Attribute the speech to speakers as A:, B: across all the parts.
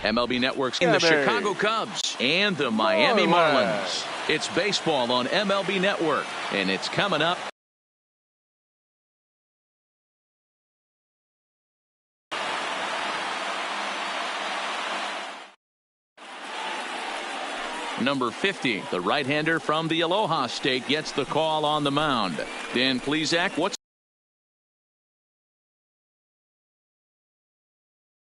A: MLB Network's in the Chicago Cubs and the Miami Marlins. It's baseball on MLB Network, and it's coming up. Number 50, the right-hander from the Aloha State, gets the call on the mound. Dan Plesac, what's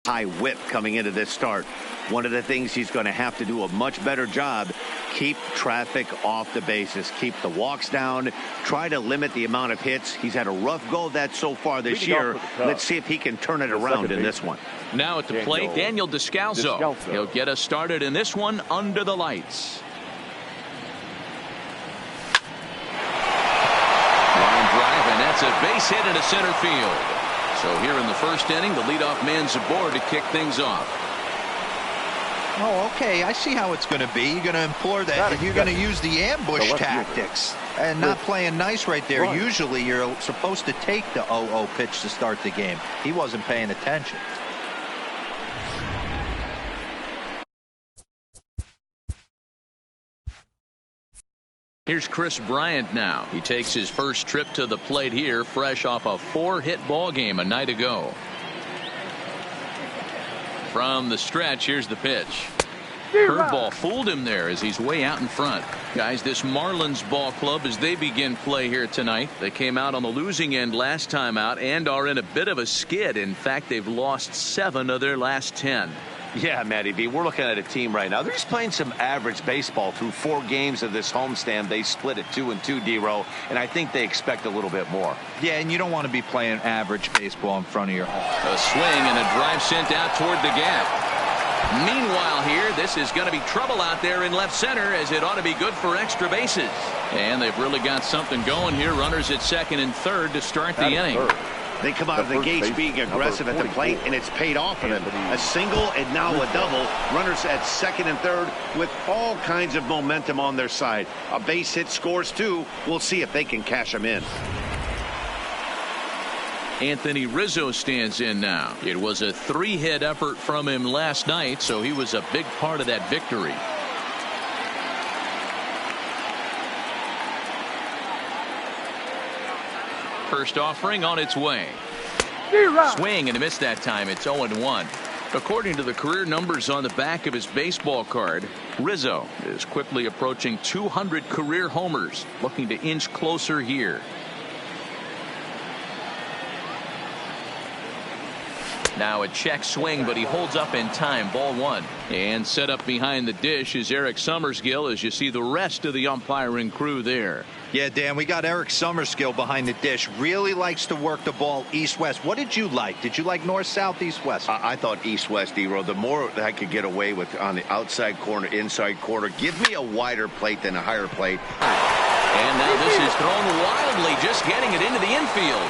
B: high whip coming into this start? One of the things he's going to have to do a much better job, keep traffic off the bases, keep the walks down, try to limit the amount of hits. He's had a rough go of that so far this year. Let's see if he can turn it around in this one.
A: Now at the plate, Daniel Descalso. He'll get us started in this one under the lights. Line drive, and that's a base hit into center field. So here in the first inning, the leadoff man's aboard to kick things off.
C: Oh, okay. I see how it's going to be. You're going to implore that. You're going to use the ambush tactics and not playing nice right there. Usually you're supposed to take the 0-0 pitch to start the game. He wasn't paying attention.
A: Here's Chris Bryant now. He takes his first trip to the plate here, fresh off a 4-hit ball game a night ago. From the stretch, here's the pitch. Curveball fooled him there as he's way out in front. Guys, this Marlins ball club, as they begin play here tonight, they came out on the losing end last time out and are in a bit of a skid. In fact, they've lost 7 of their last 10.
B: Yeah, Matty B, we're looking at a team right now. They're just playing some average baseball through 4 games of this homestand. They split at 2-2, D-Row, and I think they expect a little bit more.
C: Yeah, and you don't want to be playing average baseball in front of your home.
A: A swing and a drive sent out toward the gap. Meanwhile here, this is going to be trouble out there in left center, as it ought to be good for extra bases. And they've really got something going here. Runners at second and third to start the inning.
B: They come out of the gates being aggressive at the plate, and it's paid off for them. A single and now a double. Runners at second and third with all kinds of momentum on their side. A base hit scores too. We'll see if they can cash them in.
A: Anthony Rizzo stands in now. It was a 3-hit effort from him last night, so he was a big part of that victory. First offering on its way. Swing and a miss that time. It's 0-1. According to the career numbers on the back of his baseball card, Rizzo is quickly approaching 200 career homers, looking to inch closer here. Now a check swing, but he holds up in time. Ball 1. And set up behind the dish is Eric Summerskill, as you see the rest of the umpiring crew there.
C: Yeah, Dan, we got Eric Summerskill behind the dish. Really likes to work the ball east-west. What did you like? Did you like north, south, east-west?
B: I thought east-west, D-Row. The more I could get away with on the outside corner, inside corner, give me a wider plate than a higher plate.
A: And now this is thrown wildly, just getting it into the infield.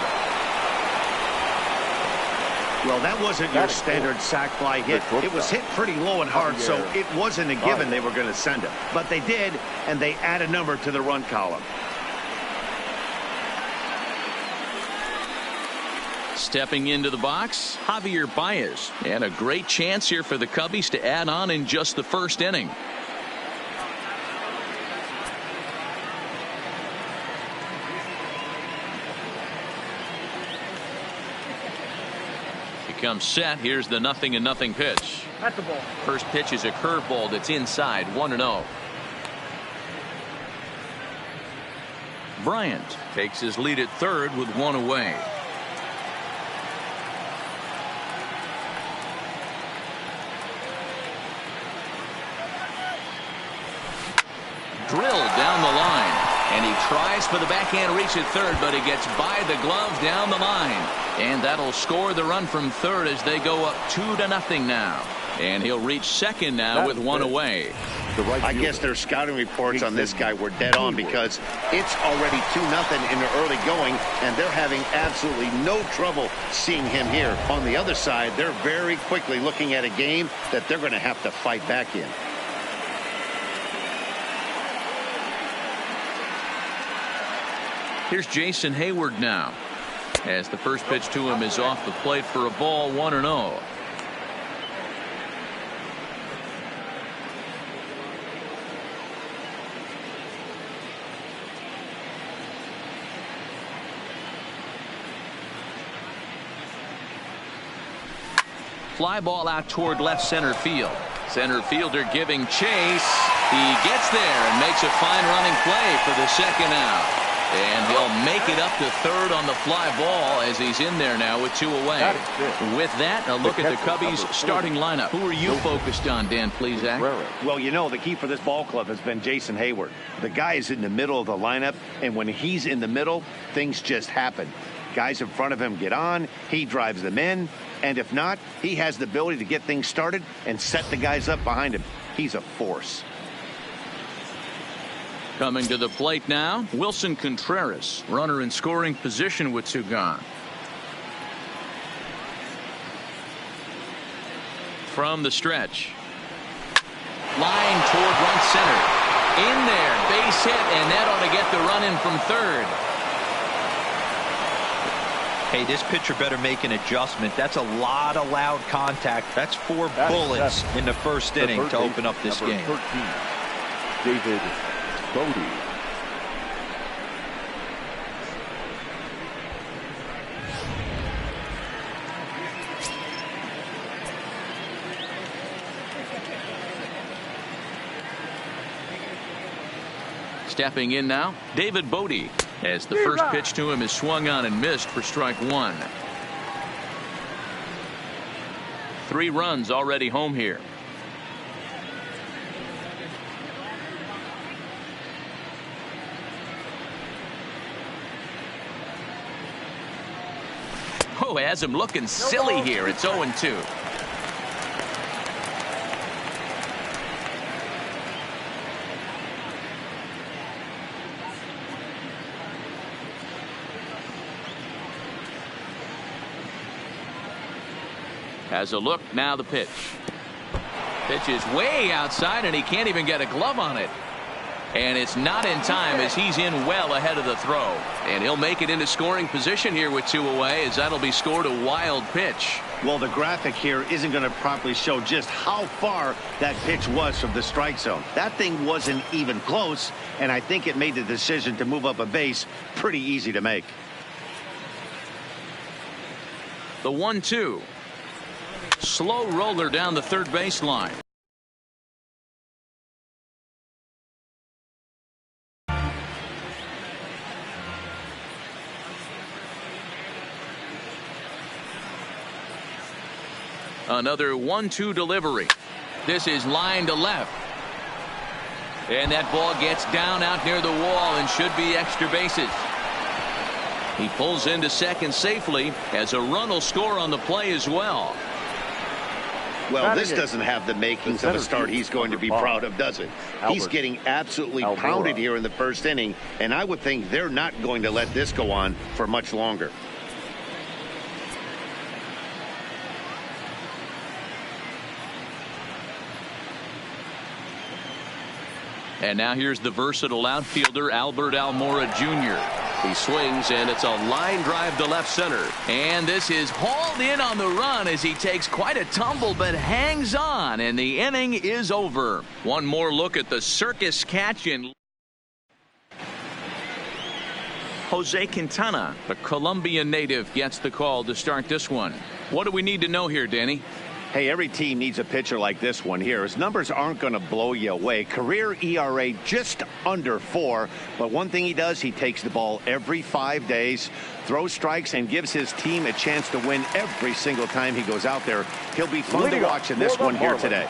B: Well, that wasn't your standard sac fly hit. It was hit pretty low and hard, so it wasn't a given they were going to send it. But they did, and they add a number to the run column.
A: Stepping into the box, Javier Baez. And a great chance here for the Cubbies to add on in just the first inning. Comes set. Here's the 0-0 pitch.
D: At the ball.
A: First pitch is a curveball that's inside. 1-0. Bryant takes his lead at third with 1 away. Drilled down the line, and he tries for the backhand reach at third, but it gets by the glove down the line. And that'll score the run from third as they go up 2-0 now. And he'll reach second now with 1 away.
B: I guess their scouting reports on this guy were dead on, because it's already 2-0 in the early going, and they're having absolutely no trouble seeing him here. On the other side, they're very quickly looking at a game that they're going to have to fight back in.
A: Here's Jason Hayward now, as the first pitch to him is off the plate for a ball. 1-0. Fly ball out toward left center field. Center fielder giving chase. He gets there and makes a fine running play for the second out. And he'll make it up to third on the fly ball as he's in there now with 2 away. With that, a look at the Cubbies starting lineup. Who are you focused on, Dan Plesac?
B: Well, you know, the key for this ball club has been Jason Hayward. The guy is in the middle of the lineup, and when he's in the middle, things just happen. Guys in front of him get on, he drives them in, and if not, he has the ability to get things started and set the guys up behind him. He's a force.
A: Coming to the plate now, Wilson Contreras, runner in scoring position with 2 gone. From the stretch. Line toward right center. In there, base hit, and that ought to get the run in from third.
C: Hey, this pitcher better make an adjustment. That's a lot of loud contact. That's 4 bullets in the first inning to open up this game.
D: 13, David Bodie.
A: Stepping in now, David Bodie, as the first pitch to him is swung on and missed for strike 1. 3 runs already home here. Oh, has him looking silly here. It's 0-2. Has a look, now the pitch. Pitch is way outside, and he can't even get a glove on it. And it's not in time as he's in well ahead of the throw. And he'll make it into scoring position here with 2 away, as that'll be scored a wild pitch.
B: Well, the graphic here isn't going to properly show just how far that pitch was from the strike zone. That thing wasn't even close, and I think it made the decision to move up a base pretty easy to make.
A: The 1-2. Slow roller down the third baseline. Another 1-2 delivery. This is line to left. And that ball gets down out near the wall and should be extra bases. He pulls into second safely as a run will score on the play as well.
B: Well, this doesn't have the makings of a start he's going to be proud of, does it? He's getting absolutely pounded here in the first inning, and I would think they're not going to let this go on for much longer.
A: And now here's the versatile outfielder, Albert Almora Jr. He swings, and it's a line drive to left center. And this is hauled in on the run as he takes quite a tumble, but hangs on, and the inning is over. One more look at the circus catch in. Jose Quintana, the Colombian native, gets the call to start this one. What do we need to know here, Danny?
B: Hey, every team needs a pitcher like this one here. His numbers aren't going to blow you away. Career ERA just under 4. But one thing he does, he takes the ball every 5 days, throws strikes, and gives his team a chance to win every single time he goes out there. He'll be fun to watch in this one here today.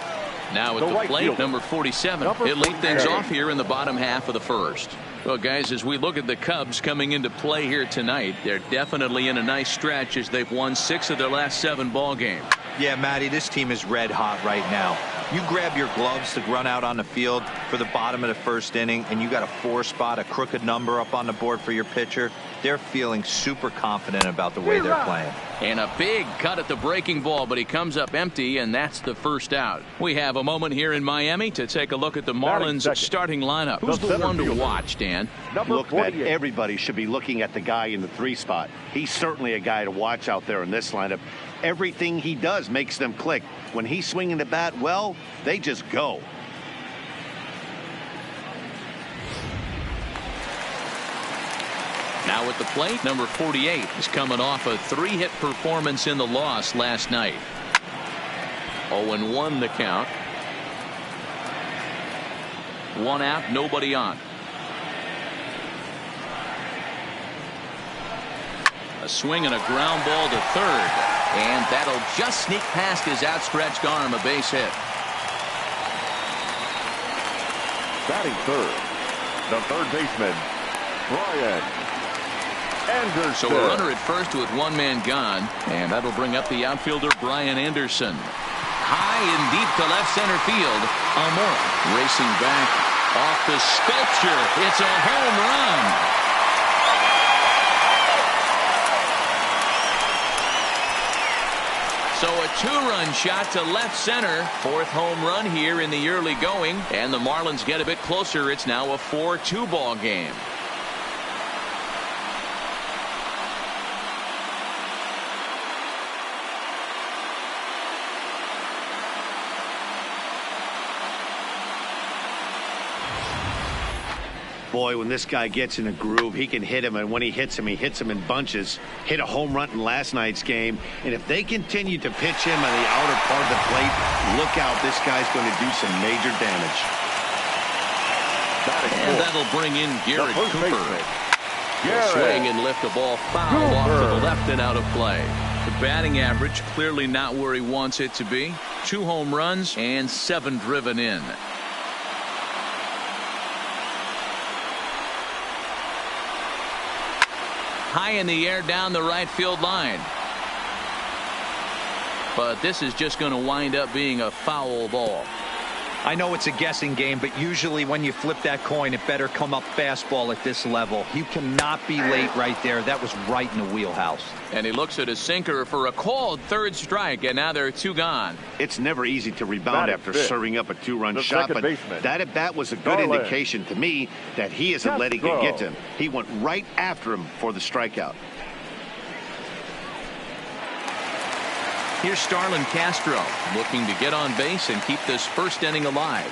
A: Now at the plate, number 47. He'll lead things off here in the bottom half of the first. Well, guys, as we look at the Cubs coming into play here tonight, they're definitely in a nice stretch as they've won 6 of their last 7 ball games.
C: Yeah, Matty, this team is red hot right now. You grab your gloves to run out on the field for the bottom of the first inning, and you got a 4 spot, a crooked number up on the board for your pitcher. They're feeling super confident about the way they're playing.
A: And a big cut at the breaking ball, but he comes up empty, and that's the first out. We have a moment here in Miami to take a look at the Marlins starting lineup. Who's the one to watch, Dan?
B: Look, Matt, everybody should be looking at the guy in the 3 spot. He's certainly a guy to watch out there in this lineup. Everything he does makes them click. When he's swinging the bat well, they just go.
A: Now at the plate, number 48 is coming off a 3-hit performance in the loss last night. 0-1 the count. 1 out, nobody on. A swing and a ground ball to third. And that'll just sneak past his outstretched arm, a base hit.
D: Batting third, the third baseman, Brian Anderson.
A: So a runner at first with 1 man gone, and that'll bring up the outfielder Brian Anderson. High and deep to left center field. Almora racing back off the sculpture. It's a home run. So a 2-run shot to left center. 4th home run here in the early going, and the Marlins get a bit closer. It's now a 4-2 ball game.
B: Boy, when this guy gets in a groove, he can hit him, and when he hits him in bunches. Hit a home run in last night's game, and if they continue to pitch him on the outer part of the plate, look out, this guy's going to do some major damage.
A: And that'll bring in Garrett Cooper. He'll swing and lift the ball foul off to the left and out of play. The batting average clearly not where he wants it to be. 2 home runs and 7 driven in. High in the air down the right field line. But this is just going to wind up being a foul ball.
C: I know it's a guessing game, but usually when you flip that coin, it better come up fastball at this level. You cannot be late right there. That was right in the wheelhouse.
A: And he looks at a sinker for a called 3rd strike, and now there are 2 gone.
B: It's never easy to rebound after serving up a 2-run shot, but that at bat was a good indication to me that he isn't letting it get to him. He went right after him for the strikeout.
A: Here's Starlin Castro looking to get on base and keep this 1st inning alive.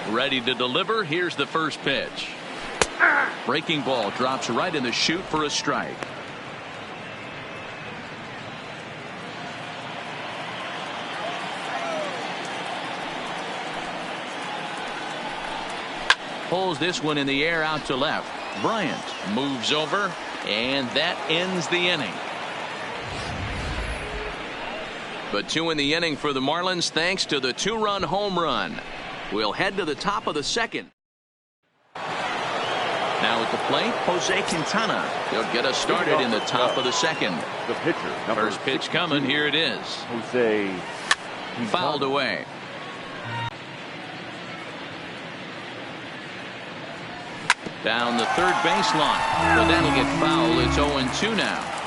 A: Ready to deliver. Here's the first pitch. Breaking ball drops right in the chute for a strike. Pulls this one in the air out to left. Bryant moves over, and that ends the inning. But 2 in the inning for the Marlins thanks to the 2-run home run. We'll head to the top of the 2nd. Now at the plate, Jose Quintana. He'll get us started in the top of the 2nd.
D: The pitcher,
A: First pitch coming. Here it is.
D: Jose Quintana.
A: Fouled away. Down the 3rd baseline. But that'll get fouled. It's 0-2 now.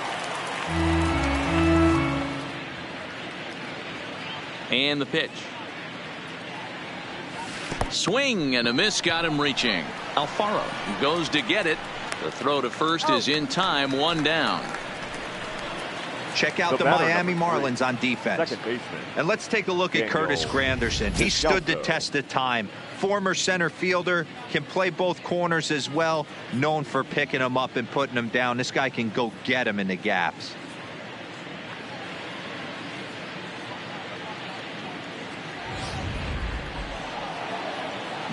A: And the pitch. Swing and a miss got him reaching. Alfaro goes to get it. The throw to first is in time. 1 down.
C: Check out the Miami Marlins on defense. And let's take a look at Curtis Granderson. He stood the test of time. Former center fielder, can play both corners as well. Known for picking them up and putting them down. This guy can go get them in the gaps.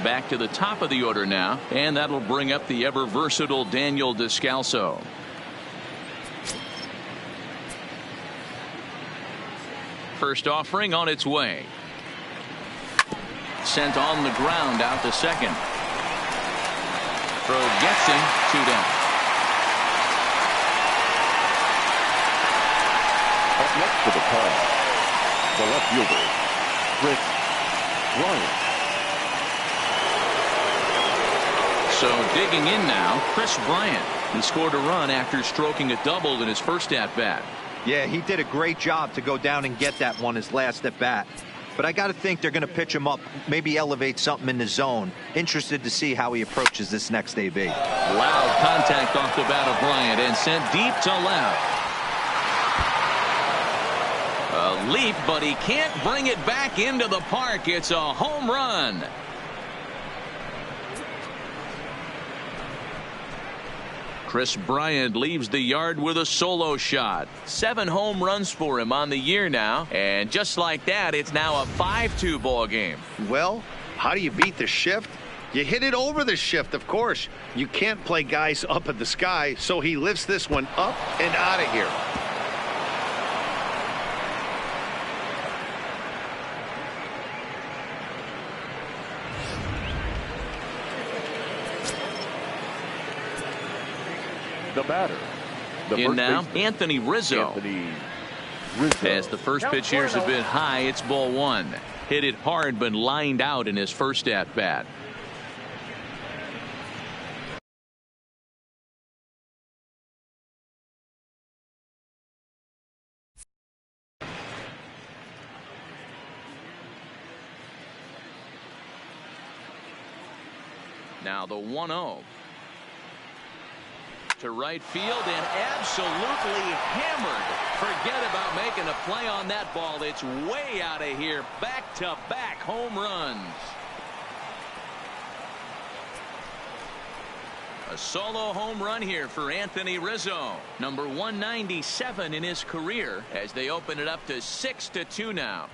A: Back to the top of the order now, and that'll bring up the ever versatile Daniel Descalso. First offering on its way. Sent on the ground out to second. Throw gets him. 2 down.
D: Up next to the call, the left fielder, Chris Bryant.
A: So digging in now, Chris Bryant. He scored a run after stroking a double in his first at-bat.
C: Yeah, he did a great job to go down and get that one his last at-bat. But I got to think they're going to pitch him up, maybe elevate something in the zone. Interested to see how he approaches this next AB.
A: Loud contact off the bat of Bryant and sent deep to left. A leap, but he can't bring it back into the park. It's a home run. Chris Bryant leaves the yard with a solo shot. 7 home runs for him on the year now, and just like that, it's now a 5-2 ball game.
B: Well, how do you beat the shift? You hit it over the shift, of course. You can't play guys up at the sky, so he lifts this one up and out of here.
D: The batter.
A: In now, Anthony Rizzo. As the first pitch here is a bit high, it's ball 1. Hit it hard, but lined out in his first at bat. Now the 1-0. To right field and absolutely hammered. Forget about making a play on that ball. It's way out of here. Back-to-back home runs. A solo home run here for Anthony Rizzo. Number 197 in his career as they open it up to 6-2 now.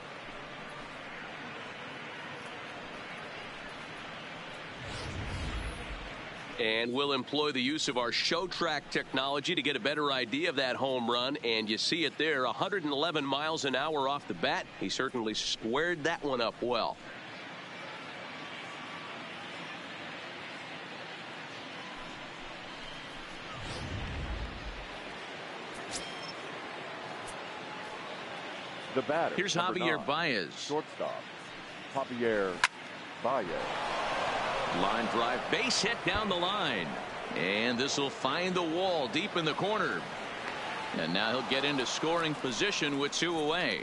E: And we'll employ the use of our show track technology to get a better idea of that home run. And you see it there, 111 miles an hour off the bat. He certainly squared that one up well.
D: The batter.
A: Here's Javier Baez.
D: Shortstop, Javier Baez.
A: Line drive, base hit down the line. And this will find the wall deep in the corner. And now he'll get into scoring position with 2 away.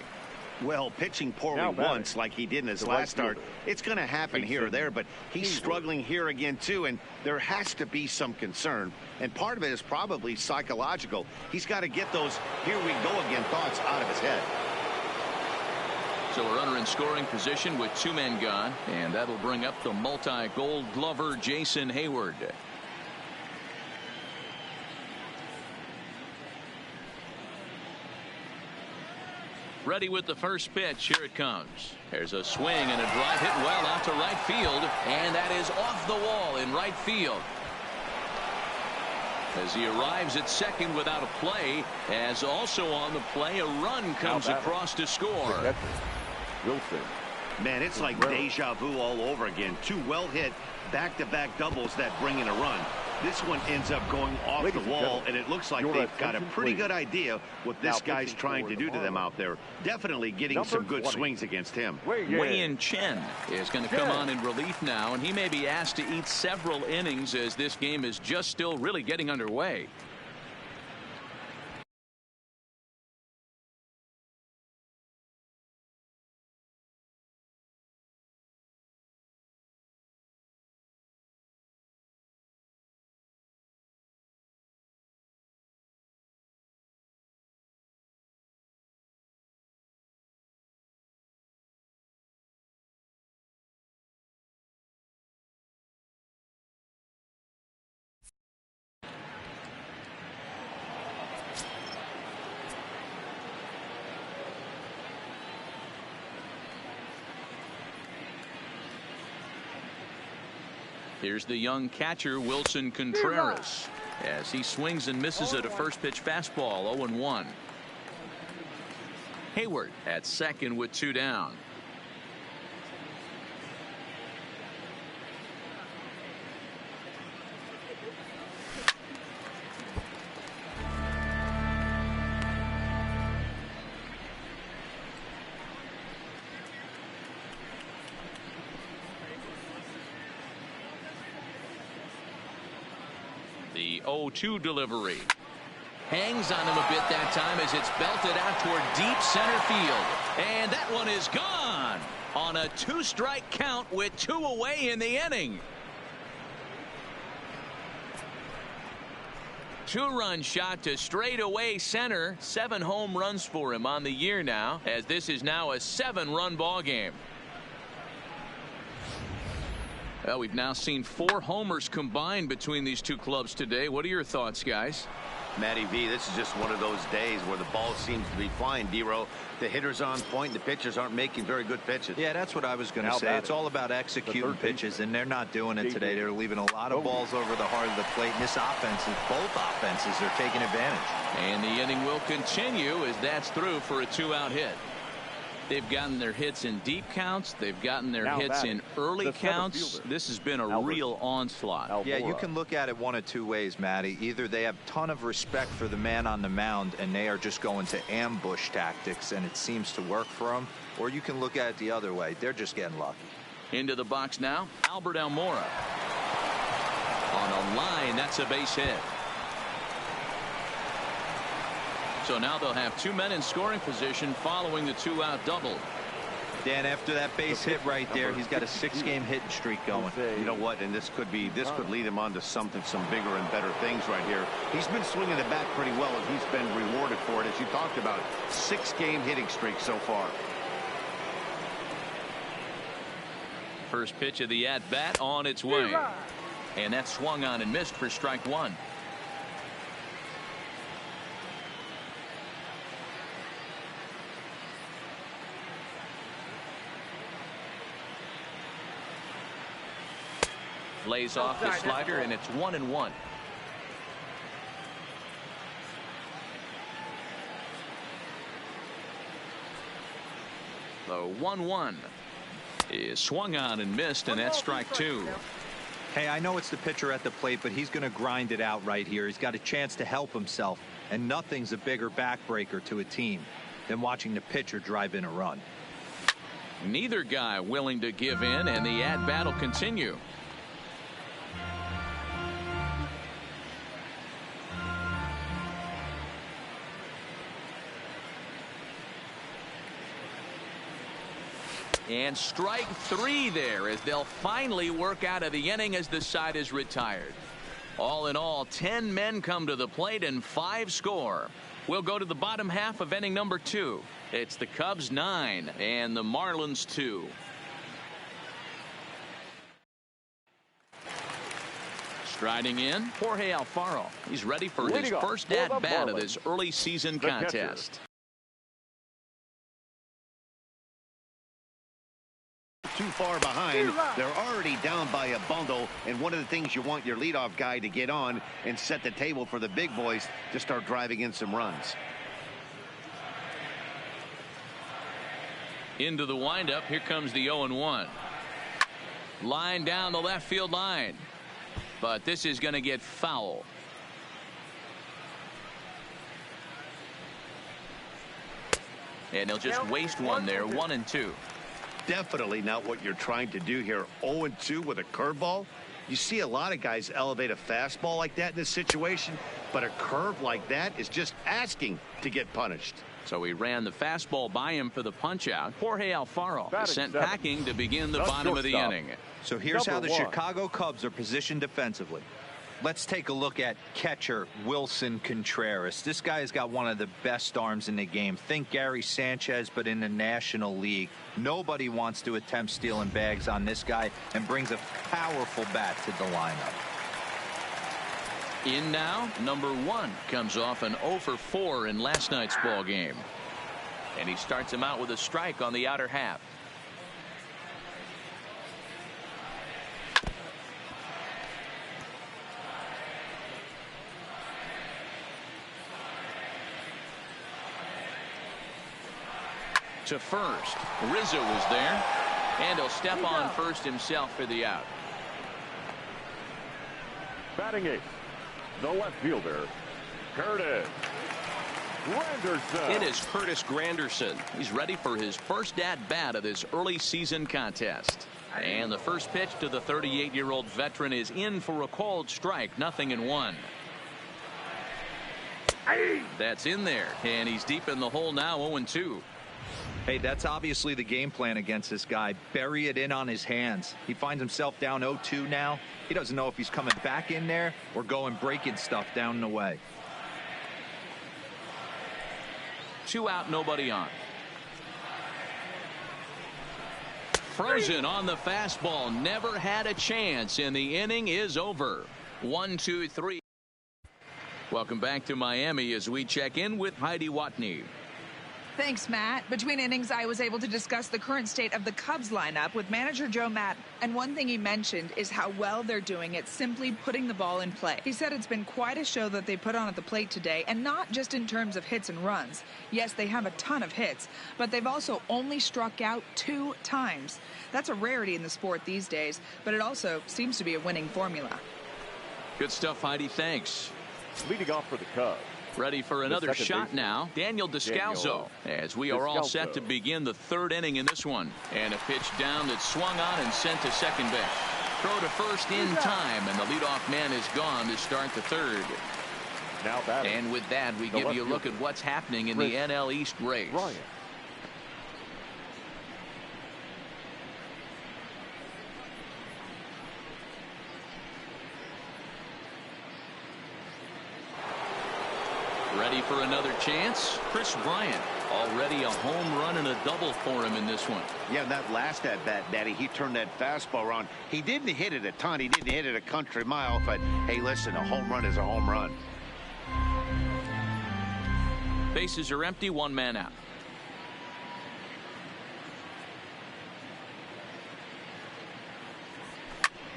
B: Well, pitching poorly once like he did in his last start, it's going to happen here or there, but he's struggling here again too, and there has to be some concern, and part of it is probably psychological. He's got to get those here we go again thoughts out of his head.
A: So a runner in scoring position with 2 men gone, and that'll bring up the multi-gold glover Jason Hayward. Ready with the first pitch. Here it comes. There's a swing and a drive hit well out to right field, and that is off the wall in right field. As he arrives at second without a play, as also on the play, a run comes across to score.
D: Wilson.
B: Man, it's like deja vu all over again. 2 well hit back-to-back doubles that bring in a run. This one ends up going off the wall, and it looks like they've got a pretty good idea what this guy's trying to do to them out there. Definitely getting some good swings against him.
A: Wei-Yin Chen is going to come on in relief now, and he may be asked to eat several innings as this game is just still really getting underway. Here's the young catcher Wilson Contreras as he swings and misses at a first pitch fastball. 0-1. Hayward at second with 2 down. The 0-2 delivery. Hangs on him a bit that time as it's belted out toward deep center field. And that one is gone on a 2-strike count with 2 away in the inning. 2-run shot to straightaway center. 7 home runs for him on the year now, as this is now a 7-run ball game. Well, we've now seen 4 homers combined between these two clubs today. What are your thoughts, guys?
B: Matty V, this is just one of those days where the ball seems to be flying, D-Row. The hitters are on point, and the pitchers aren't making very good pitches.
C: Yeah, that's what I was going to say. It's all about executing pitches, and they're not doing it today. They're leaving a lot of balls over the heart of the plate, and this both offenses are taking advantage.
A: And the inning will continue as that's through for a 2-out hit. They've gotten their hits in deep counts. They've gotten their hits in early counts. This has been a real onslaught.
C: Yeah, you can look at it one of two ways, Matty. Either they have a ton of respect for the man on the mound and they are just going to ambush tactics and it seems to work for them, or you can look at it the other way. They're just getting lucky.
A: Into the box now, Albert Almora. On a line, that's a base hit. So now they'll have 2 men in scoring position following the 2-out double.
C: Dan, after that base hit right there, he's got a 6-game hitting streak going.
B: You know what? And this could lead him on to some bigger and better things right here. He's been swinging the bat pretty well, and he's been rewarded for it, as you talked about. 6-game hitting streak so far.
A: First pitch of the at-bat on its way. And that swung on and missed for strike 1. Lays off the slider, and it's 1-1. The 1-1 is swung on and missed, and that's strike 2.
C: Hey, I know it's the pitcher at the plate, but he's going to grind it out right here. He's got a chance to help himself, and nothing's a bigger backbreaker to a team than watching the pitcher drive in a run.
A: Neither guy willing to give in, and the at-bat will continue. And strike 3 there as they'll finally work out of the inning as the side is retired. All in all, 10 men come to the plate and 5 score. We'll go to the bottom half of inning number 2. It's the Cubs 9 and the Marlins 2. Striding in, Jorge Alfaro. He's ready for his first at-bat of this early season contest.
B: Too far behind. They're already down by a bundle, and one of the things you want your leadoff guy to get on and set the table for the big boys to start driving in some runs.
A: Into the windup, here comes the 0-1. Line down the left field line, but this is going to get foul. And they'll just waste one there. 1-2.
B: Definitely not what you're trying to do here. 0-2 with a curveball. You see a lot of guys elevate a fastball like that in this situation, but a curve like that is just asking to get punished.
A: So he ran the fastball by him for the punch out. Jorge Alfaro is sent packing to begin the bottom of the inning.
C: So here's how the Chicago Cubs are positioned defensively. Let's take a look at catcher Wilson Contreras. This guy has got one of the best arms in the game. Think Gary Sanchez, but in the National League. Nobody wants to attempt stealing bags on this guy, and brings a powerful bat to the lineup.
A: In now, number 1 comes off an 0 for 4 in last night's ball game. And he starts him out with a strike on the outer half. To first. Rizzo is there, and he'll step on first himself for the out.
D: Batting 8th, the left fielder, Curtis Granderson.
E: It is Curtis Granderson. He's ready for his first at-bat of this early season contest.
A: And the first pitch to the 38-year-old veteran is in for a called strike. 0-1. That's in there, and he's deep in the hole now. 0-2.
C: Hey, that's obviously the game plan against this guy. Bury it in on his hands. He finds himself down 0-2 now. He doesn't know if he's coming back in there or going breaking stuff down the way.
A: 2 out, nobody on. Frozen on the fastball. Never had a chance, and the inning is over. 1-2-3. Welcome back to Miami as we check in with Heidi Watney.
F: Thanks, Matt. Between innings, I was able to discuss the current state of the Cubs lineup with manager Joe Maddon. And one thing he mentioned is how well they're doing at simply putting the ball in play. He said it's been quite a show that they put on at the plate today, and not just in terms of hits and runs. Yes, they have a ton of hits, but they've also only struck out 2 times. That's a rarity in the sport these days, but it also seems to be a winning formula.
A: Good stuff, Heidi. Thanks.
D: Leading off for the Cubs.
A: Ready for another shot now. Daniel Descalso, as we are all set to begin the 3rd inning in this one. And a pitch down that swung on and sent to second base. Throw to first in time, and the leadoff man is gone to start the 3rd.
D: Now batting.
A: And with that, we give you a look at what's happening in the NL East race.
D: Ryan.
A: Ready for another chance? Chris Bryant. Already a home run and a double for him in this one.
B: Yeah, that last at bat, Daddy, he turned that fastball around. He didn't hit it a ton. He didn't hit it a country mile. But, hey, listen, a home run is a home run.
A: Bases are empty. 1 man out.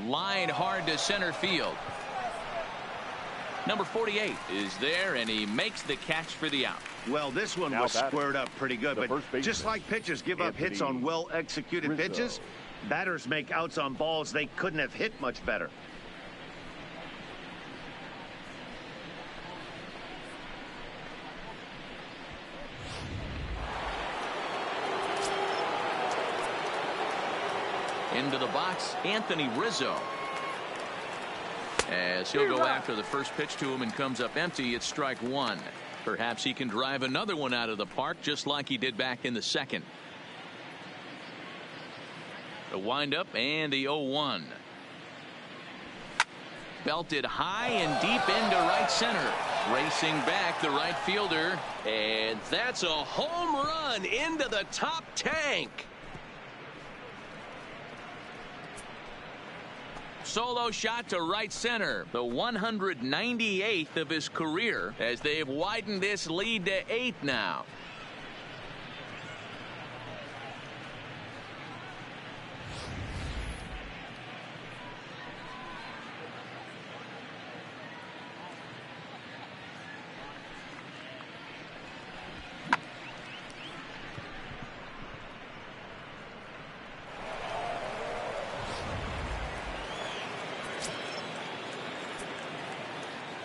A: Line hard to center field. Number 48 is there, and he makes the catch for the out.
B: Well, this one was squared up pretty good, but just like pitchers give up hits on well-executed pitches, batters make outs on balls they couldn't have hit much better.
A: Into the box, Anthony Rizzo. As he'll go after the first pitch to him and comes up empty, it's strike 1. Perhaps he can drive another one out of the park just like he did back in the 2nd. The windup and the 0-1. Belted high and deep into right center. Racing back the right fielder.
E: And that's a home run into the top tank.
A: Solo shot to right center, the 198th of his career, as they've widened this lead to 8 now.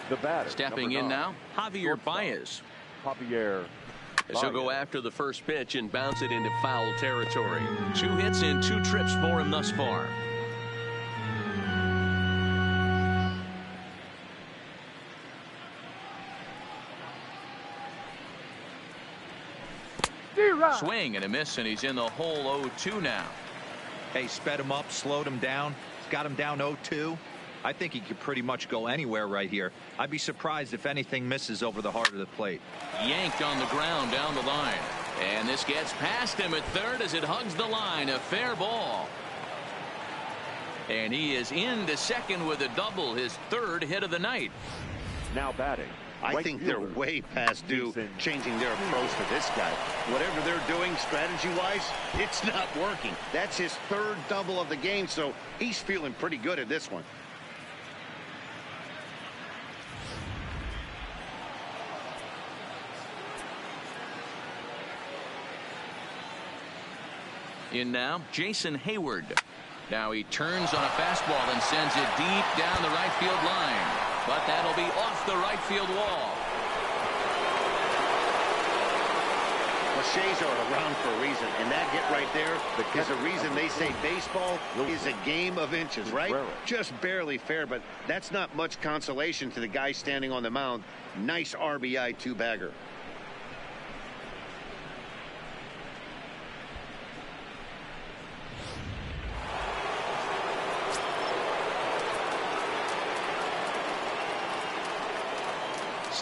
D: The batter,
A: stepping in now, Javier Baez.
D: Javier
E: As he'll go after the first pitch and bounce it into foul territory. 2 hits and 2 trips for him thus far.
A: Swing and a miss, and he's in the hole. 0-2 now.
C: Hey, sped him up, slowed him down, got him down 0-2. I think he could pretty much go anywhere right here. I'd be surprised if anything misses over the heart of the plate.
A: Yanked on the ground down the line. And this gets past him at third as it hugs the line. A fair ball. And he is into second with a double, his 3rd hit of the night.
D: now batting.
B: I think they're way past due changing their approach to this guy. Whatever they're doing strategy-wise, it's not working. That's his 3rd double of the game, so he's feeling pretty good at this one.
A: In now, Jason Hayward. Now he turns on a fastball and sends it deep down the right field line. But that'll be off the right field wall.
B: The Shays are around for a reason, and that hit right there is a reason they say baseball is a game of inches, right? Just barely fair, but that's not much consolation to the guy standing on the mound. Nice RBI 2-bagger.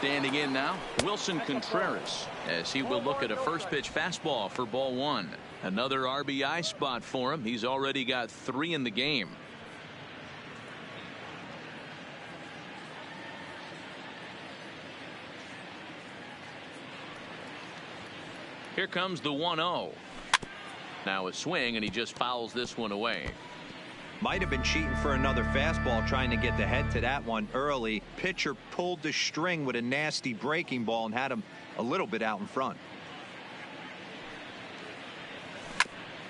A: Standing in now, Wilson Contreras, as he will look at a first pitch fastball for ball one. Another RBI spot for him. He's already got 3 in the game. Here comes the 1-0. Now a swing, and he just fouls this one away.
C: Might have been cheating for another fastball, trying to get the head to that one early. Pitcher pulled the string with a nasty breaking ball and had him a little bit out in front.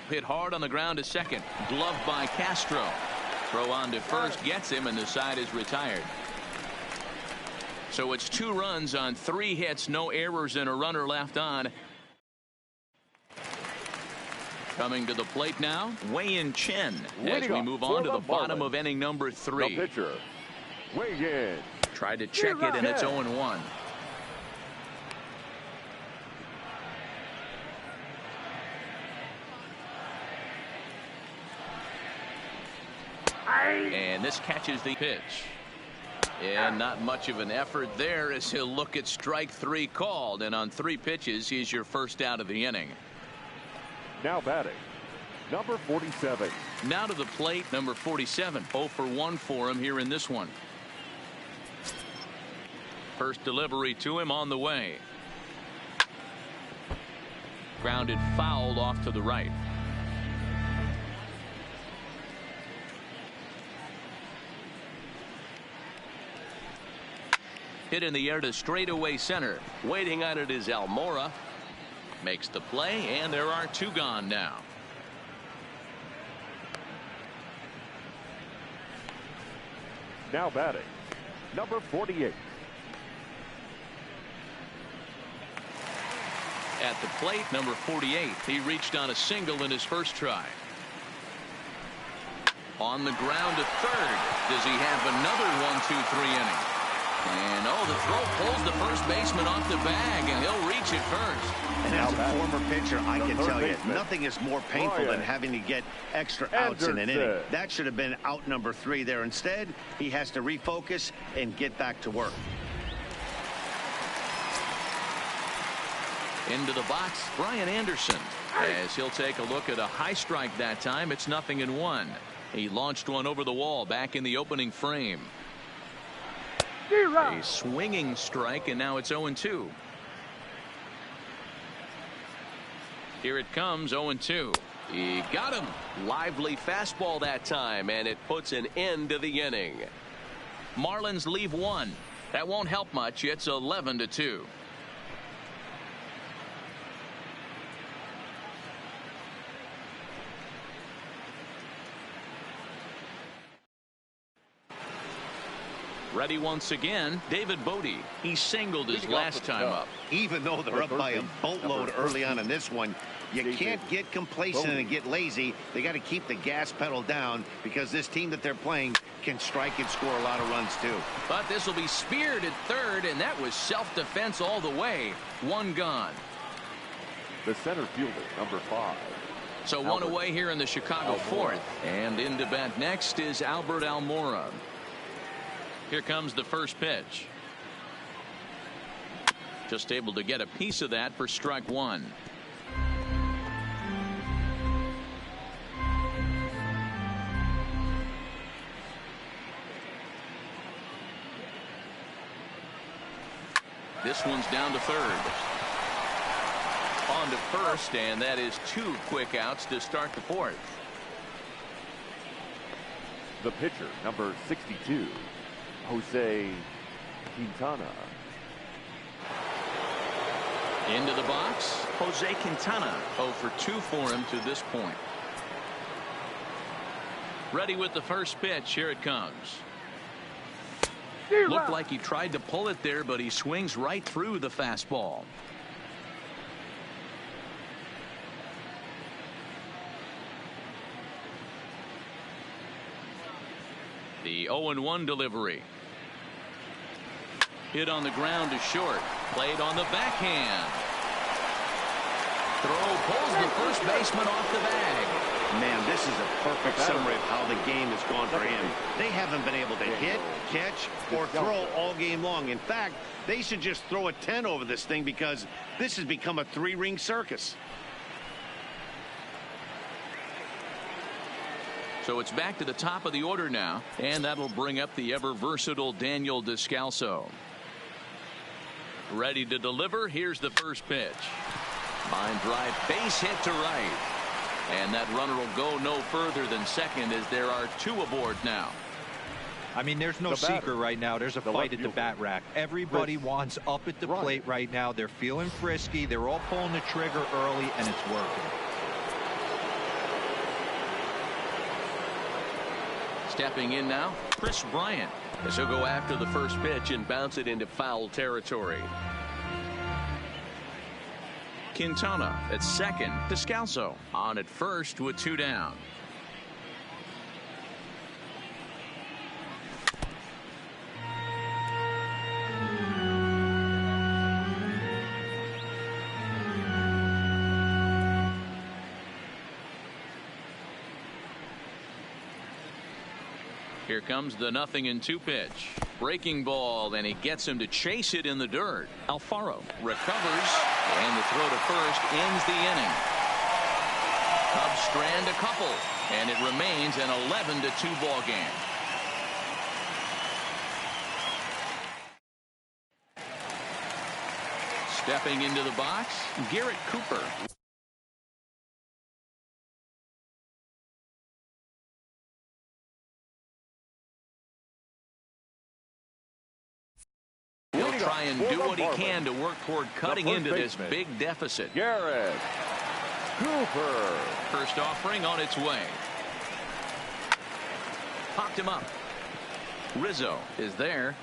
A: Hit hard on the ground to second. Gloved by Castro. Throw on to first gets him, and the side is retired. So it's 2 runs on 3 hits, no errors, and a runner left on. Coming to the plate now, Wei-Yin Chen, as we move on to the bottom of inning number 3.
D: The pitcher, Wei-Yin.
A: Tried to check it, and it's 0-1. And this catches the pitch. And not much of an effort there as he'll look at strike 3 called. And on 3 pitches, he's your first out of the inning.
D: Now batting, number 47.
A: Now to the plate, number 47. 0 for 1 for him here in this one. First delivery to him on the way. Grounded fouled off to the right. Hit in the air to straightaway center.
E: Waiting on it is Almora.
A: Makes the play, and there are 2 gone now.
D: Now batting, number 48.
A: At the plate, number 48. He reached on a single in his first try. On the ground to third. Does he have another 1-2-3 inning? And the throw pulls the first baseman off the bag, and he'll reach it first.
B: And as a former pitcher, I can tell you, nothing is more painful than having to get extra outs in an inning. That should have been out number 3 there. Instead, he has to refocus and get back to work.
A: Into the box, Brian Anderson, as he'll take a look at a high strike that time. It's 0-1. He launched one over the wall back in the opening frame. A swinging strike, and now it's 0-2. Here it comes, 0-2.
E: He got him. Lively fastball that time, and it puts an end to the inning.
A: Marlins leave 1. That won't help much. It's 11-2. Ready once again, David Bodie. He singled his last time up.
B: Even though they're up by a boatload early on in this one, you can't get complacent and get lazy. They got to keep the gas pedal down, because this team that they're playing can strike and score a lot of runs too.
A: But this will be speared at third, and that was self-defense all the way. 1 gone.
D: The center fielder, number 5.
A: So Albert. 1 away here in the Chicago 4th. And into bat next is Albert Almora. Here comes the first pitch. Just able to get a piece of that for strike 1. This one's down to third. On to first, and that is 2 quick outs to start the 4th.
D: The pitcher, number 62. Jose Quintana.
A: Into the box, Jose Quintana. 0 for 2 for him to this point. Ready with the first pitch. Here it comes. Looked like he tried to pull it there, but he swings right through the fastball. The 0-1 delivery. Hit on the ground to short. Played on the backhand. Throw pulls the first baseman off the bag.
B: Man, this is a perfect summary of how the game has gone for him. They haven't been able to hit, catch, or throw all game long. In fact, they should just throw a 10 over this thing because this has become a three-ring circus.
A: So it's back to the top of the order now, and that'll bring up the ever-versatile Daniel Descalso. Ready to deliver. Here's the first pitch. Line drive, base hit to right. And that runner will go no further than second as there are two aboard now.
C: I mean, there's no secret right now. There's a fight at the bat rack. Everybody wants up at the plate right now. They're feeling frisky. They're all pulling the trigger early, and it's working.
A: Stepping in now, Chris Bryant, as he'll go after the first pitch and bounce it into foul territory. Quintana at second. Descalso on at first with two down. Here comes the 0-2 pitch. Breaking ball, and he gets him to chase it in the dirt. Alfaro recovers, and the throw to first ends the inning. Cubs strand a couple, and it remains an 11-2 ball game. Stepping into the box, Garrett Cooper. He'll try and do what he can to work toward cutting into this big deficit.
D: Garrett Cooper.
A: First offering on its way. Popped him up. Rizzo is there.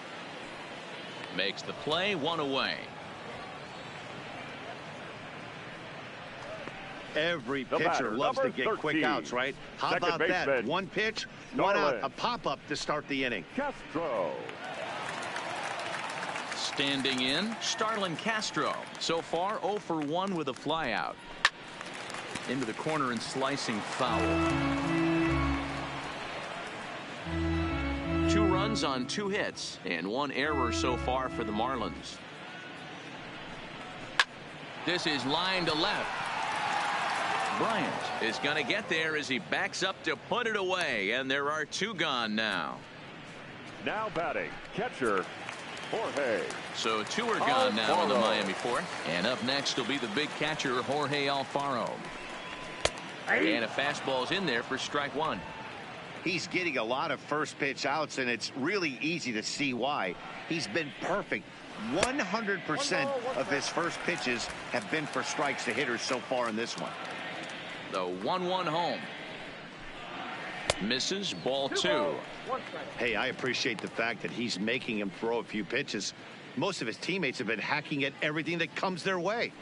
A: Makes the play, one away.
B: Every pitcher loves to get quick outs, right? How about that? One pitch, one out, a pop-up to start the inning.
D: Castro.
A: Standing in, Starlin Castro. So far, 0 for 1 with a flyout. Into the corner and slicing foul. 2 runs on 2 hits and 1 error so far for the Marlins. This is line to left. Bryant is going to get there as he backs up to put it away, and there are 2 gone now.
D: Now batting, catcher Jorge.
A: So 2 are gone now on the Miami fourth. And up next will be the big catcher, Jorge Alfaro. And a fastball's in there for strike 1.
B: He's getting a lot of first pitch outs, and it's really easy to see why. He's been perfect. 100% of his first pitches have been for strikes to hitters so far in this one.
A: The 1-1 home. Misses, ball 2.
B: Hey, I appreciate the fact that he's making him throw a few pitches. Most of his teammates have been hacking at everything that comes their way.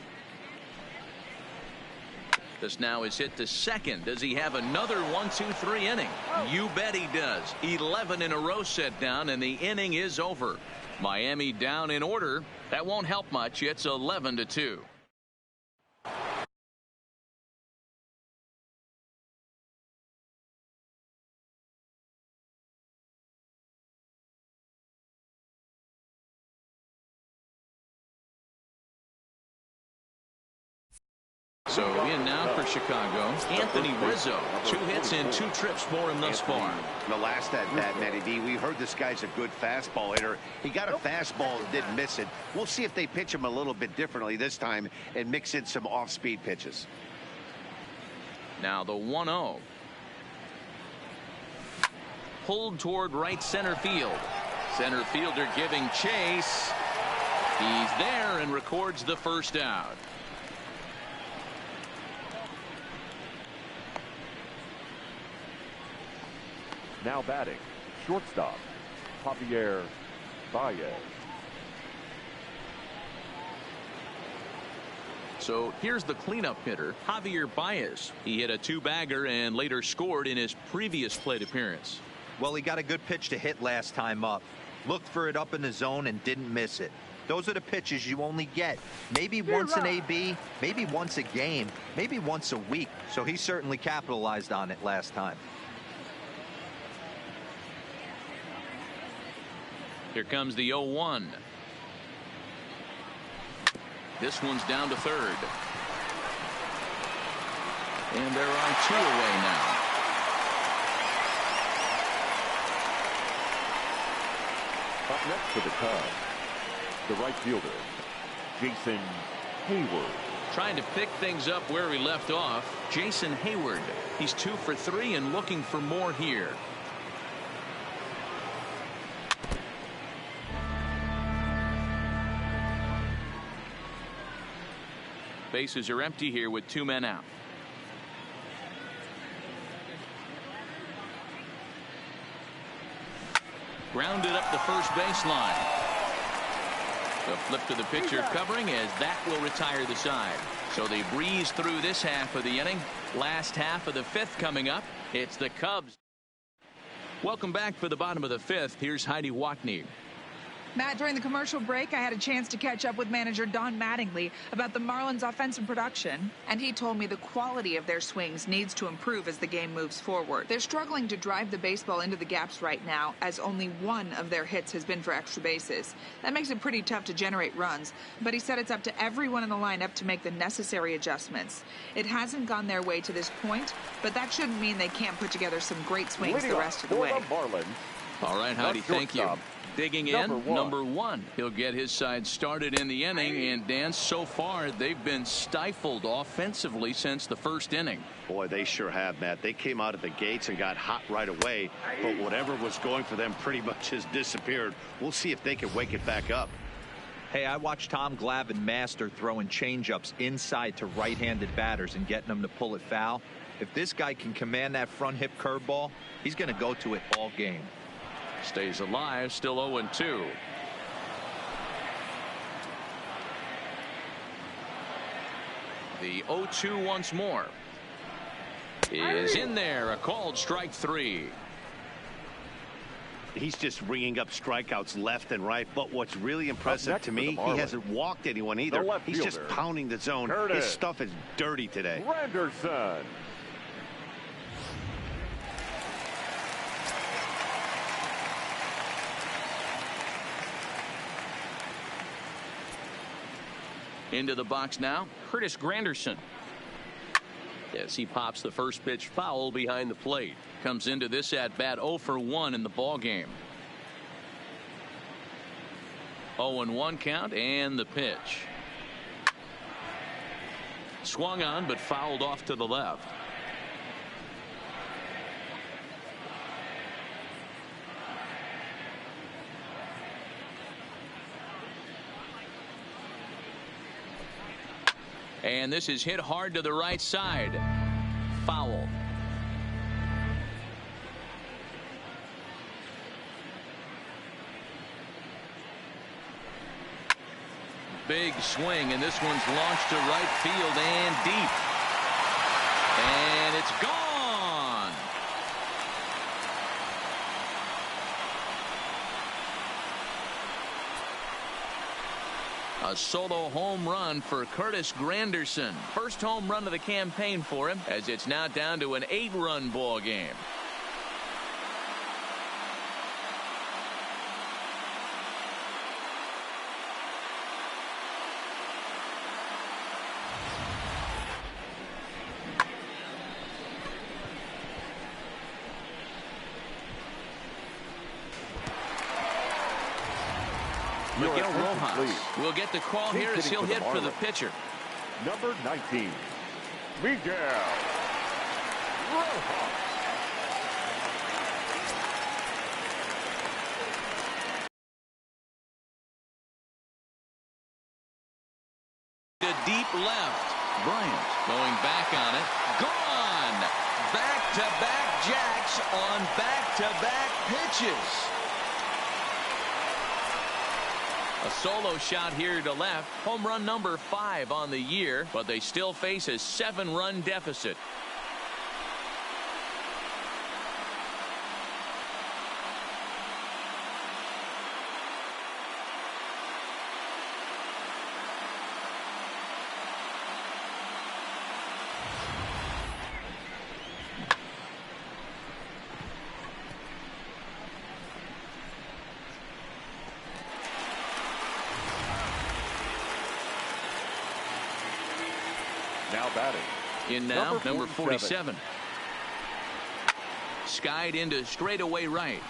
A: This now is hit to second. Does he have another 1-2-3 inning? You bet he does. 11 in a row set down, and the inning is over. Miami down in order. That won't help much. It's 11-2. So in now for Chicago, Anthony Rizzo. 2 hits and 2 trips for him thus far.
B: The last at bat, Matty B, we heard this guy's a good fastball hitter. He got a fastball and didn't miss it. We'll see if they pitch him a little bit differently this time and mix in some off-speed pitches.
A: Now the 1-0. Pulled toward right center field. Center fielder giving chase. He's there and records the first out.
D: Now batting, shortstop, Javier Baez.
A: So here's the cleanup hitter, Javier Baez. He hit a 2-bagger and later scored in his previous plate appearance.
C: Well, he got a good pitch to hit last time up. Looked for it up in the zone and didn't miss it. Those are the pitches you only get. Maybe once an AB, maybe once a game, maybe once a week. So he certainly capitalized on it last time.
A: Here comes the 0-1. This one's down to third. And there are 2 away now.
D: Up next for the Cubs, the right fielder, Jason Hayward.
A: Trying to pick things up where we left off, Jason Hayward. He's 2 for 3 and looking for more here. Bases are empty here with 2 men out. Grounded up the first baseline. The flip to the pitcher covering as that will retire the side. So they breeze through this half of the inning. Last half of the 5th coming up. It's the Cubs. Welcome back for the bottom of the 5th. Here's Heidi Watney.
F: Matt, during the commercial break, I had a chance to catch up with manager Don Mattingly about the Marlins' offensive production, and he told me the quality of their swings needs to improve as the game moves forward. They're struggling to drive the baseball into the gaps right now, as only 1 of their hits has been for extra bases. That makes it pretty tough to generate runs, but he said it's up to everyone in the lineup to make the necessary adjustments. It hasn't gone their way to this point, but that shouldn't mean they can't put together some great swings the rest of the way.
A: All right, Heidi, thank you. Digging in, number 1. He'll get his side started in the inning, and Dan, so far they've been stifled offensively since the 1st inning.
B: Boy, they sure have, Matt. They came out of the gates and got hot right away, but whatever was going for them pretty much has disappeared. We'll see if they can wake it back up.
C: Hey, I watched Tom Glavine master throwing changeups inside to right-handed batters and getting them to pull it foul. If this guy can command that front hip curveball, he's going to go to it all game.
A: Stays alive, still 0-2. The 0-2 once more is in there. A called strike 3.
B: He's just ringing up strikeouts left and right. But what's really impressive to me, he hasn't walked anyone either. He's just pounding the zone. His stuff is dirty today.
D: Granderson.
A: Into the box now, Curtis Granderson. Yes, he pops the first pitch foul behind the plate. Comes into this at bat 0 for 1 in the ball game. 0-1 count, and the pitch. Swung on but fouled off to the left. And this is hit hard to the right side. Foul. Big swing, and this one's launched to right field and deep. And it's gone. A solo home run for Curtis Granderson. First home run of the campaign for him, as it's now down to an 8-run ball game. Miguel Rojas will get the call here as he'll hit for the pitcher.
D: Number 19, Miguel Rojas.
A: To deep left. Bryant going back on it. Gone. Back-to-back jacks on back-to-back pitches. A solo shot here to left. Home run number 5 on the year, but they still face a 7-run deficit.
D: batting.
A: In now, number 47. Skied into straightaway right.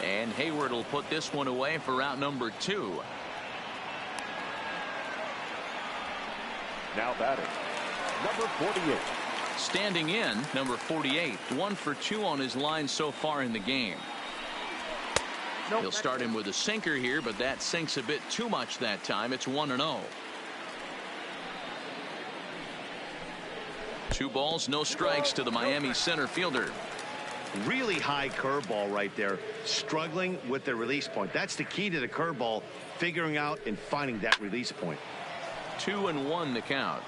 A: And Hayward will put this one away for out number 2.
D: Now batting, number 48.
A: Standing in, number 48. 1 for 2 on his line so far in the game. He'll start him with a sinker here, but that sinks a bit too much that time. It's 1-0. 2 balls, no strikes to the Miami center fielder.
B: Really high curveball right there. Struggling with the release point. That's the key to the curveball, figuring out and finding that release point.
A: 2-1 the count.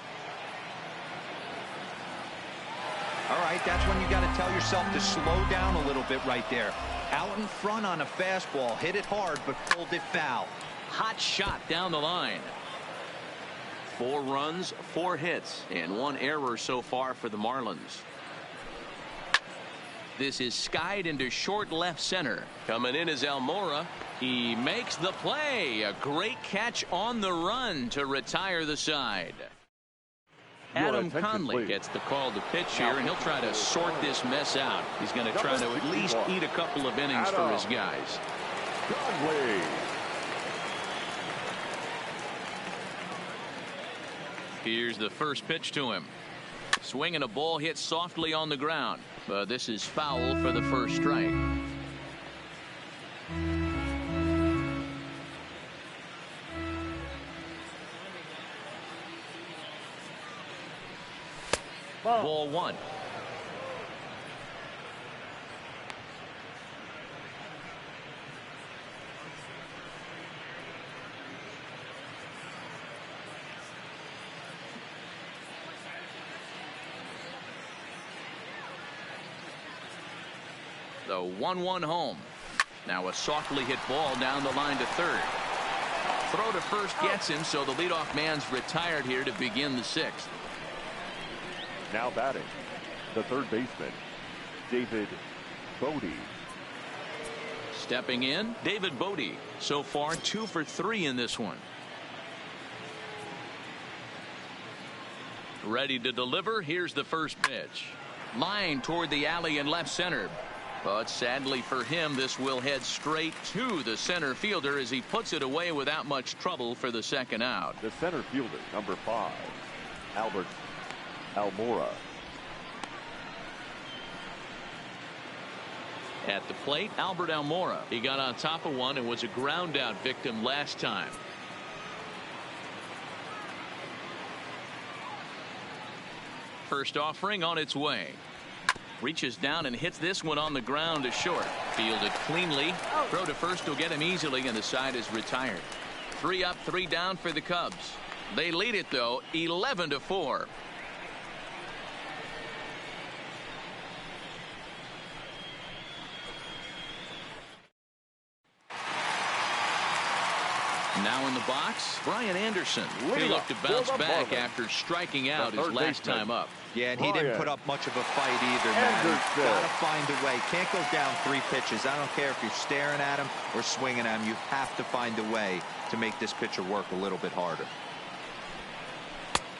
C: All right, that's when you got to tell yourself to slow down a little bit right there. Out in front on a fastball, hit it hard, but pulled it foul.
A: Hot shot down the line. 4 runs, 4 hits, and 1 error so far for the Marlins. This is skied into short left center. Coming in is Almora. He makes the play. A great catch on the run to retire the side. Adam Conley gets the call to pitch here, and he'll try to sort this mess out. He's going to try to at least eat a couple of innings for his guys.
D: Conley.
A: Here's the first pitch to him. Swinging a ball hit softly on the ground, but this is foul for the first strike. Ball 1. The 1-1 home. Now a softly hit ball down the line to third. Throw to first gets him, so the leadoff man's retired here to begin the 6th.
D: Now batting, the third baseman, David Bodie.
A: Stepping in, David Bodie. So far 2 for 3 in this one. Ready to deliver. Here's the first pitch. Line toward the alley in left center. But sadly for him, this will head straight to the center fielder as he puts it away without much trouble for the second out.
D: The center fielder, number 5, Albert Almora.
A: At the plate, Albert Almora. He got on top of one and was a ground out victim last time. First offering on its way. Reaches down and hits this one on the ground to short. Fielded cleanly. Throw to first will get him easily, and the side is retired. 3 up, 3 down for the Cubs. They lead it, though, 11-4. Now in the box, Brian Anderson. He looked to bounce back after striking out his last time up.
C: Yeah, and he didn't put up much of a fight either, man. Got to find a way. Can't go down 3 pitches. I don't care if you're staring at him or swinging at him. You have to find a way to make this pitcher work a little bit harder.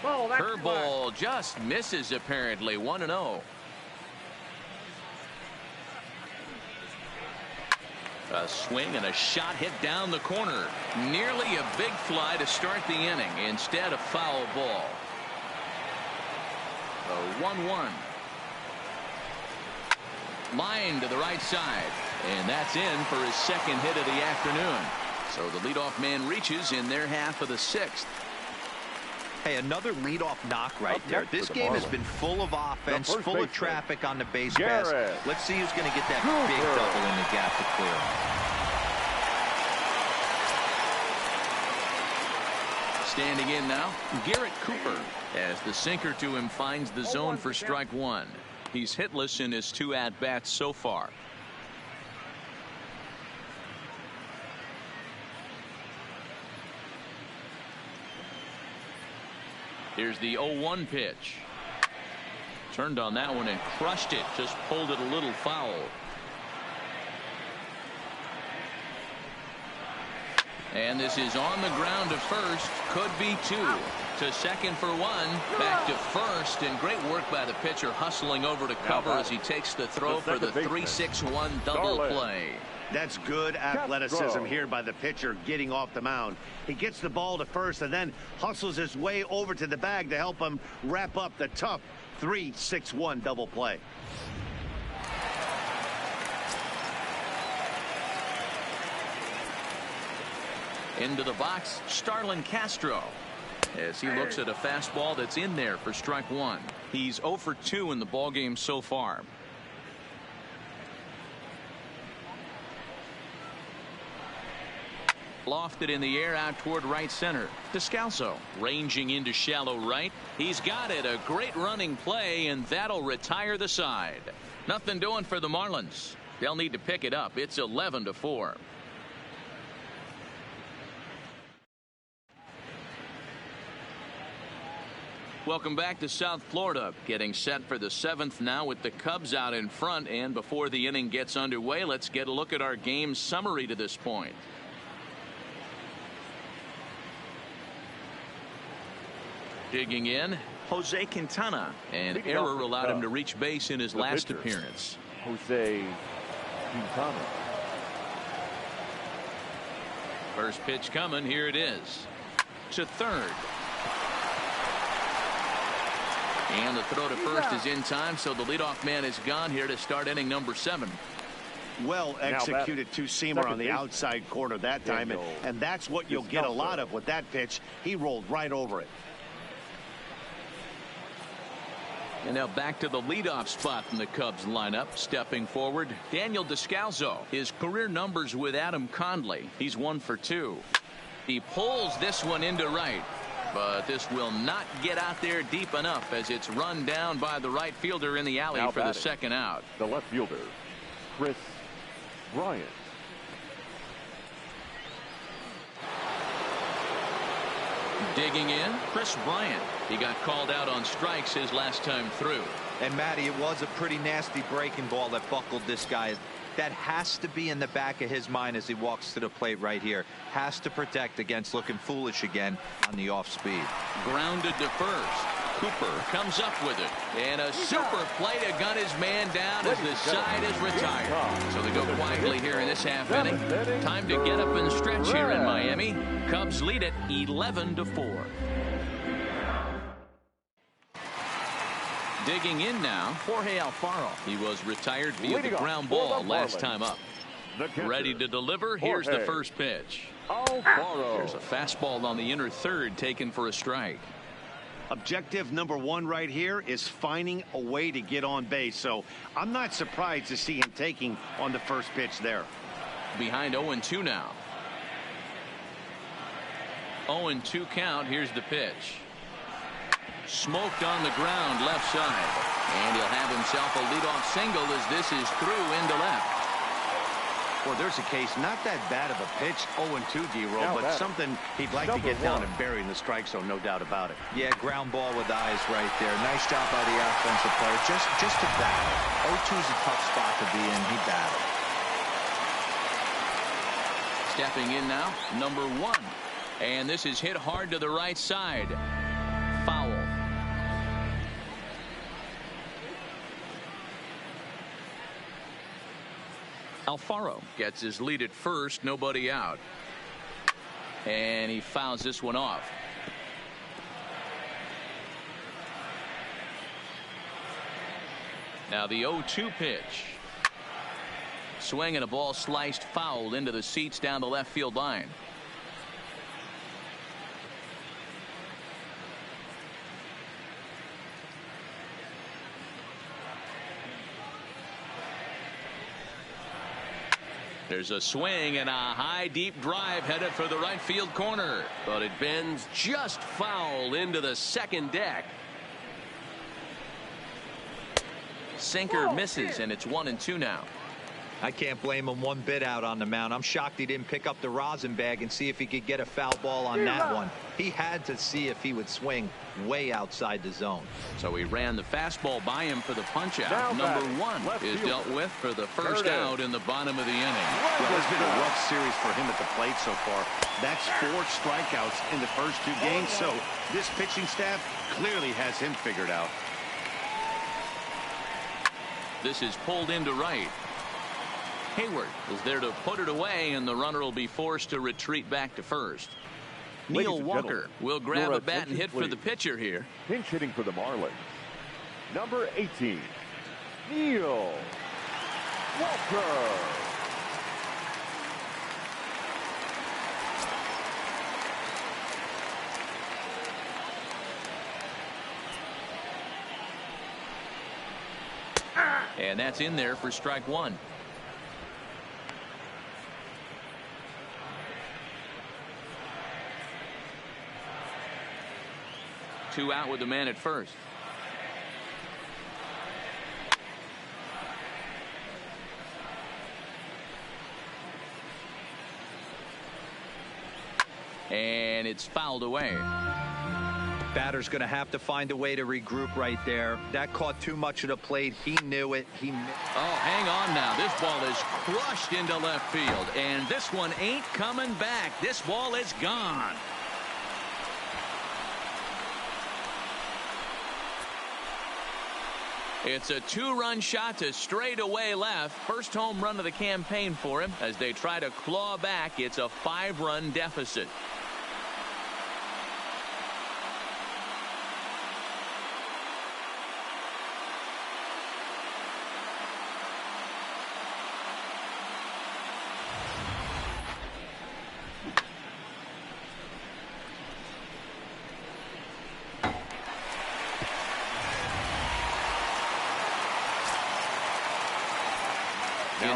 A: Curveball just misses apparently. 1-0. A swing and a shot hit down the corner. Nearly a big fly to start the inning. Instead, a foul ball. The 1-1. Line to the right side. And that's in for his second hit of the afternoon. So the leadoff man reaches in their half of the 6th.
C: Hey, another leadoff knock right there. This game has been full of offense, full of traffic on the base pass. Let's see who's going to get that big double in the gap to clear.
A: Standing in now, Garrett Cooper, as the sinker to him finds the zone for strike 1. He's hitless in his 2 at-bats so far. Here's the 0-1 pitch. Turned on that one and crushed it. Just pulled it a little foul. And this is on the ground to first. Could be two. To second for one. Back to first. And great work by the pitcher hustling over to cover as he takes the throw for the 3-6-1 double play.
B: That's good athleticism here by the pitcher getting off the mound. He gets the ball to first and then hustles his way over to the bag to help him wrap up the tough 3-6-1 double play.
A: Into the box, Starlin Castro, as he looks at a fastball that's in there for strike one. He's 0 for 2 in the ballgame so far. Lofted in the air out toward right center. Descalso ranging into shallow right. He's got it. A great running play, and that'll retire the side. Nothing doing for the Marlins. They'll need to pick it up. It's 11-4. Welcome back to South Florida. Getting set for the 7th now with the Cubs out in front. And before the inning gets underway, let's get a look at our game summary to this point. Digging in, Jose Quintana. An error allowed him to reach base in his last appearance.
D: Jose Quintana.
A: First pitch coming. Here it is. To third. And the throw to first is in time, so the leadoff man is gone here to start inning number 7.
B: Well executed two-seamer on the outside corner that time, and that's what you'll get a lot of with that pitch. He rolled right over it.
A: And now back to the leadoff spot in the Cubs lineup. Stepping forward, Daniel Descalso. His career numbers with Adam Conley. He's 1 for 2. He pulls this one into right. But this will not get out there deep enough as it's run down by the right fielder in the alley for the second out.
D: The left fielder, Chris Bryant.
A: Digging in, Chris Bryant. He got called out on strikes his last time through.
C: And Matty, it was a pretty nasty breaking ball that buckled this guy. That has to be in the back of his mind as he walks to the plate right here. Has to protect against looking foolish again on the off speed.
A: Grounded to first. Cooper comes up with it. And a super play to gun his man down as the side is retired. So they go quietly here in this half inning. Time to get up and stretch here in Miami. Cubs lead it 11-4. Digging in now, Jorge Alfaro. He was retired via the ground ball last time up. Ready to deliver. Here's the first pitch.
D: Alfaro.
A: There's a fastball on the inner third taken for a strike.
B: Objective number 1 right here is finding a way to get on base. So I'm not surprised to see him taking on the first pitch there.
A: Behind 0-2 now. 0-2 count. Here's the pitch. Smoked on the ground left side. And he'll have himself a leadoff single as this is through into left.
B: Well, there's a case, not that bad of a pitch, 0-2 D-roll, but something he'd like to get down and bury in the strike zone, no doubt about it.
C: Yeah, ground ball with eyes right there. Nice job by the offensive player. Just to battle. 0-2 is a tough spot to be in. He battled.
A: Stepping in now, number 1. And this is hit hard to the right side. Foul. Alfaro gets his lead at first, nobody out. And he fouls this one off. Now the 0-2 pitch. Swing and a ball sliced foul into the seats down the left field line. There's a swing and a high deep drive headed for the right field corner, but it bends just foul into the second deck. Sinker misses, and it's 1-2 now.
C: I can't blame him one bit out on the mound. I'm shocked he didn't pick up the rosin bag and see if he could get a foul ball on that one. He had to see if he would swing way outside the zone.
A: So he ran the fastball by him for the punch out. Number one is dealt with for the first out in the bottom of the inning.
B: Well, it's been a rough series for him at the plate so far. That's 4 strikeouts in the first 2 games. So this pitching staff clearly has him figured out.
A: This is pulled into right. Hayward is there to put it away, and the runner will be forced to retreat back to first. Neil Walker will grab a bat and hit for the pitcher here.
D: Pinch hitting for the Marlins. Number 18, Neil Walker.
A: And that's in there for strike 1. Two out with the man at first. And it's fouled away.
C: Batter's going to have to find a way to regroup right there. That caught too much of the plate. He knew it.
A: Oh, hang on now. This ball is crushed into left field, and this one ain't coming back. This ball is gone. It's a 2-run shot to straightaway left. First home run of the campaign for him as they try to claw back. It's a 5-run deficit.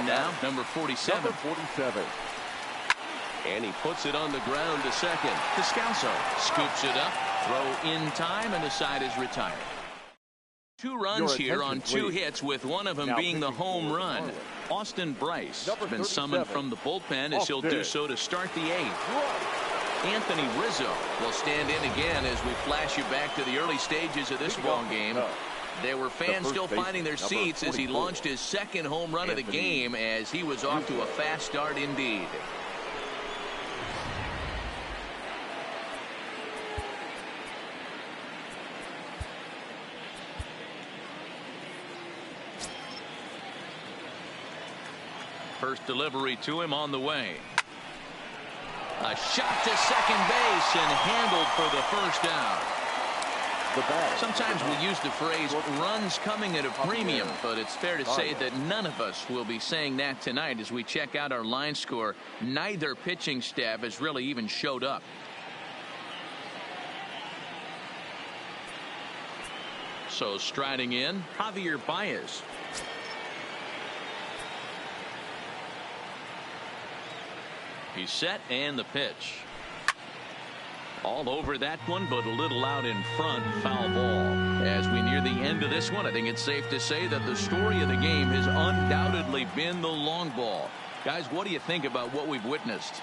A: Now, number 47. And he puts it on the ground to second. Descalso scoops it up. Throw in time, and the side is retired. 2 runs here on 2 hits, with one of them being the home run. Austin Bryce has been summoned from the bullpen as he'll do so to start the 8th. Anthony Rizzo will stand in again as we flash you back to the early stages of this ball game. There were fans still finding their seats as he launched his 2nd home run of the game, as he was off to a fast start indeed. First delivery to him on the way. A shot to second base and handled for the first out. Sometimes we use the phrase runs coming at a premium, but it's fair to say that none of us will be saying that tonight as we check out our line score. Neither pitching staff has really even showed up. So striding in, Javier Baez. He's set, and the pitch. All over that one, but a little out in front. Foul ball. As we near the end of this one, I think it's safe to say that the story of the game has undoubtedly been the long ball. Guys, what do you think about what we've witnessed?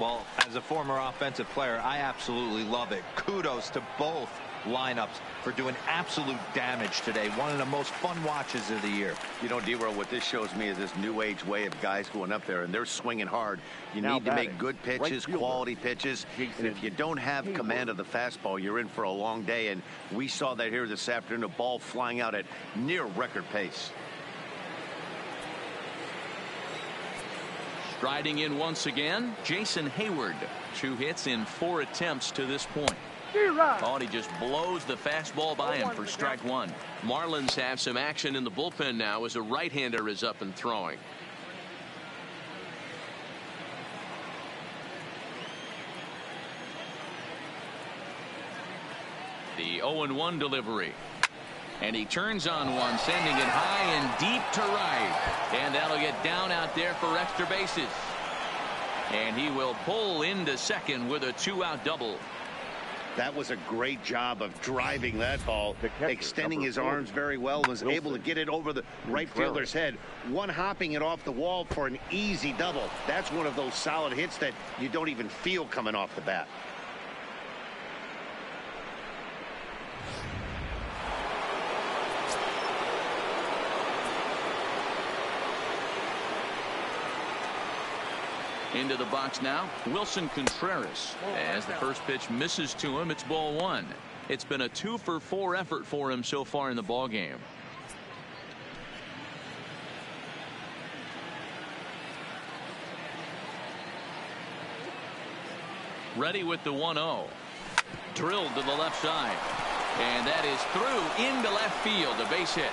C: Well, as a former offensive player, I absolutely love it. Kudos to both lineups for doing absolute damage today. One of the most fun watches of the year.
B: You know, D-Roll, what this shows me is this new age way of guys going up there and they're swinging hard. You need to make good pitches, quality pitches, and if you don't have command of the fastball, you're in for a long day, and we saw that here this afternoon, a ball flying out at near record pace.
A: Striding in once again, Jason Hayward. 2 hits in 4 attempts to this point. Thought he just blows the fastball by him for strike 1. Marlins have some action in the bullpen now as a right-hander is up and throwing. The 0-1 delivery. And he turns on one, sending it high and deep to right. And that'll get down out there for extra bases. And he will pull into second with a 2-out double.
B: That was a great job of driving that ball, extending his arms very well, and was able to get it over the right fielder's head, one hopping it off the wall for an easy double. That's one of those solid hits that you don't even feel coming off the bat.
A: Into the box now, Wilson Contreras. As the first pitch misses to him, it's ball one. It's been a 2-for-4 effort for him so far in the ball game. Ready with the 1-0. Drilled to the left side. And that is through into left field, a base hit.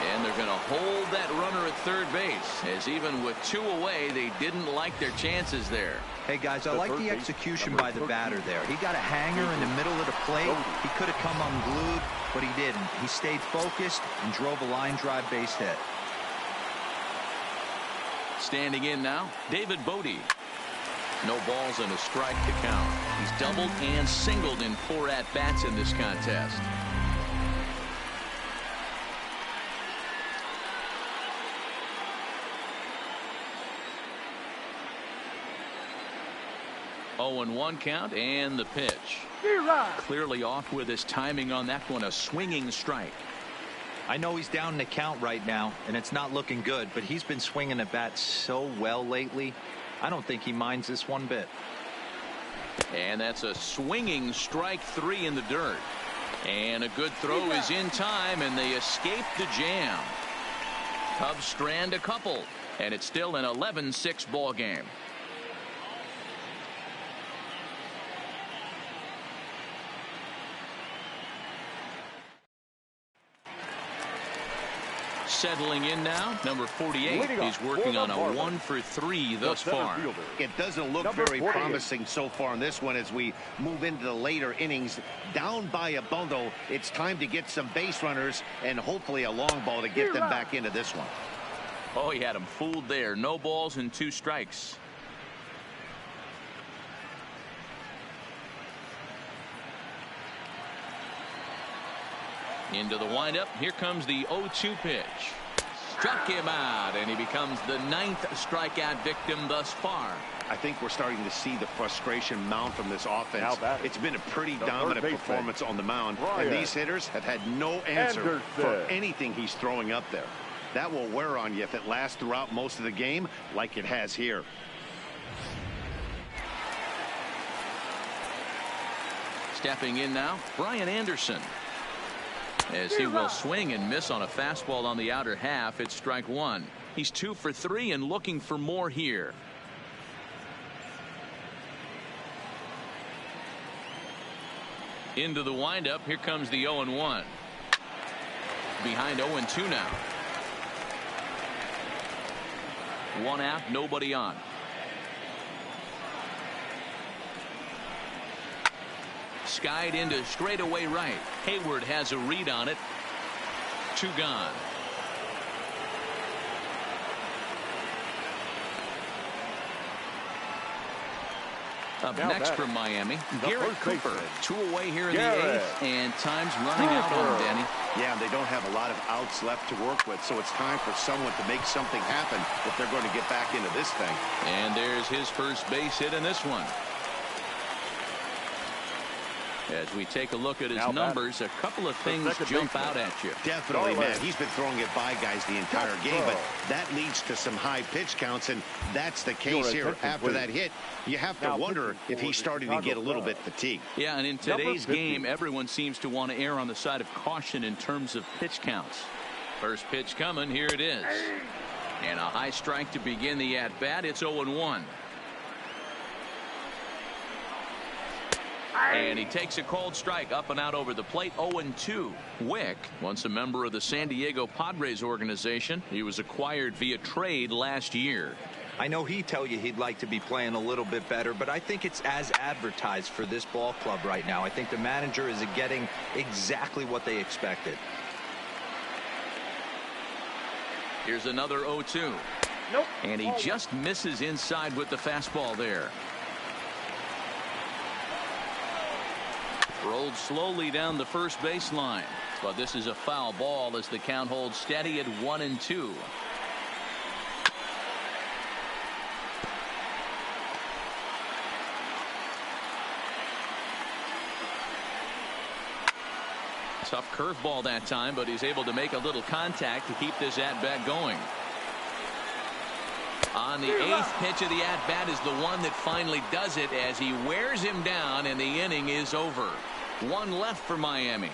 A: And they're going to hold that runner at third base, as even with 2 away, they didn't like their chances there.
C: Hey, guys, I like the execution by the batter there. He got a hanger in the middle of the plate. He could have come unglued, but he didn't. He stayed focused and drove a line drive base hit.
A: Standing in now, David Bodie. No balls and a strike to count. He's doubled and singled in 4 at-bats in this contest. Oh, and 1 count, and the pitch. Clearly off with his timing on that one, a swinging strike.
C: I know he's down in the count right now, and it's not looking good, but he's been swinging the bat so well lately. I don't think he minds this one bit.
A: And that's a swinging strike 3 in the dirt. And a good throw is in time, and they escape the jam. Cubs strand a couple, and it's still an 11-6 ball game. Settling in now, number 48. He's working on a 1-for-3 thus far.
B: It doesn't look very promising so far in this one as we move into the later innings. Down by a bundle, it's time to get some base runners and hopefully a long ball to get them back into this one.
A: Oh, he had him fooled there. No balls and 2 strikes. Into the windup. Here comes the 0-2 pitch. Struck him out, and he becomes the 9th strikeout victim thus far.
B: I think we're starting to see the frustration mount from this offense. It's been a pretty dominant performance on the mound, and these hitters have had no answer for anything he's throwing up there. That will wear on you if it lasts throughout most of the game like it has here.
A: Stepping in now, Brian Anderson. As he will swing and miss on a fastball on the outer half, it's strike 1. He's 2 for 3 and looking for more here. Into the windup. Here comes the 0-1. Behind 0-2 now. 1 out, nobody on. Skied into straightaway right. Hayward has a read on it. 2 gone. Up next from Miami, Garrett Cooper. 2 away here in the 8th, and time's running out on him, Danny.
B: Yeah, they don't have a lot of outs left to work with, so it's time for someone to make something happen if they're going to get back into this thing.
A: And there's his first base hit in this one. As we take a look at his numbers, a couple of things jump out at you.
B: Definitely, man. He's been throwing it by guys the entire game, but that leads to some high pitch counts, and that's the case here. After that hit, you have to wonder if he's starting to get a little bit fatigued.
A: Yeah, and in today's game, everyone seems to want to err on the side of caution in terms of pitch counts. First pitch coming. Here it is. And a high strike to begin the at-bat. It's 0-1. And he takes a cold strike up and out over the plate. 0-2. Wick, once a member of the San Diego Padres organization. He was acquired via trade last year.
C: I know he'd tell you he'd like to be playing a little bit better, but I think it's as advertised for this ball club right now. I think the manager is getting exactly what they expected.
A: Here's another 0-2.
G: Nope.
A: And he just misses inside with the fastball there. Rolled slowly down the first baseline, but this is a foul ball as the count holds steady at 1-2. Tough curveball that time, but he's able to make a little contact to keep this at-bat going. On the 8th pitch of the at-bat is the one that finally does it as he wears him down, and the inning is over. One left for Miami.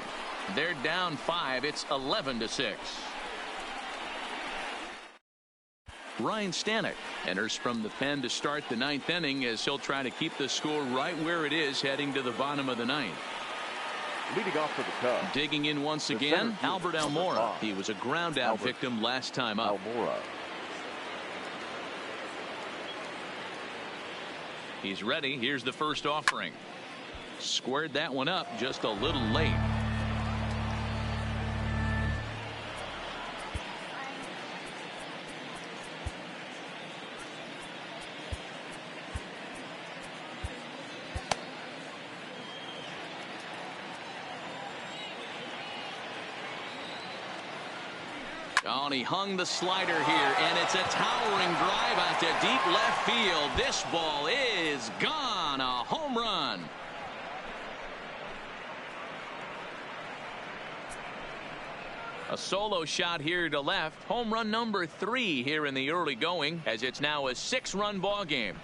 A: They're down 5. It's 11-6. Ryan Stanek enters from the pen to start the 9th inning as he'll try to keep the score right where it is heading to the bottom of the 9th.
D: Leading off for the Cubs.
A: Digging in once again, Albert Almora. He was a ground out victim last time up.
D: Almora.
A: He's ready. Here's the first offering. Squared that one up just a little late. Oh, and he hung the slider here, and it's a towering drive out to deep left field. This ball is gone. A home run. A solo shot here to left. Home run number 3 here in the early going, as it's now a 6-run ball game.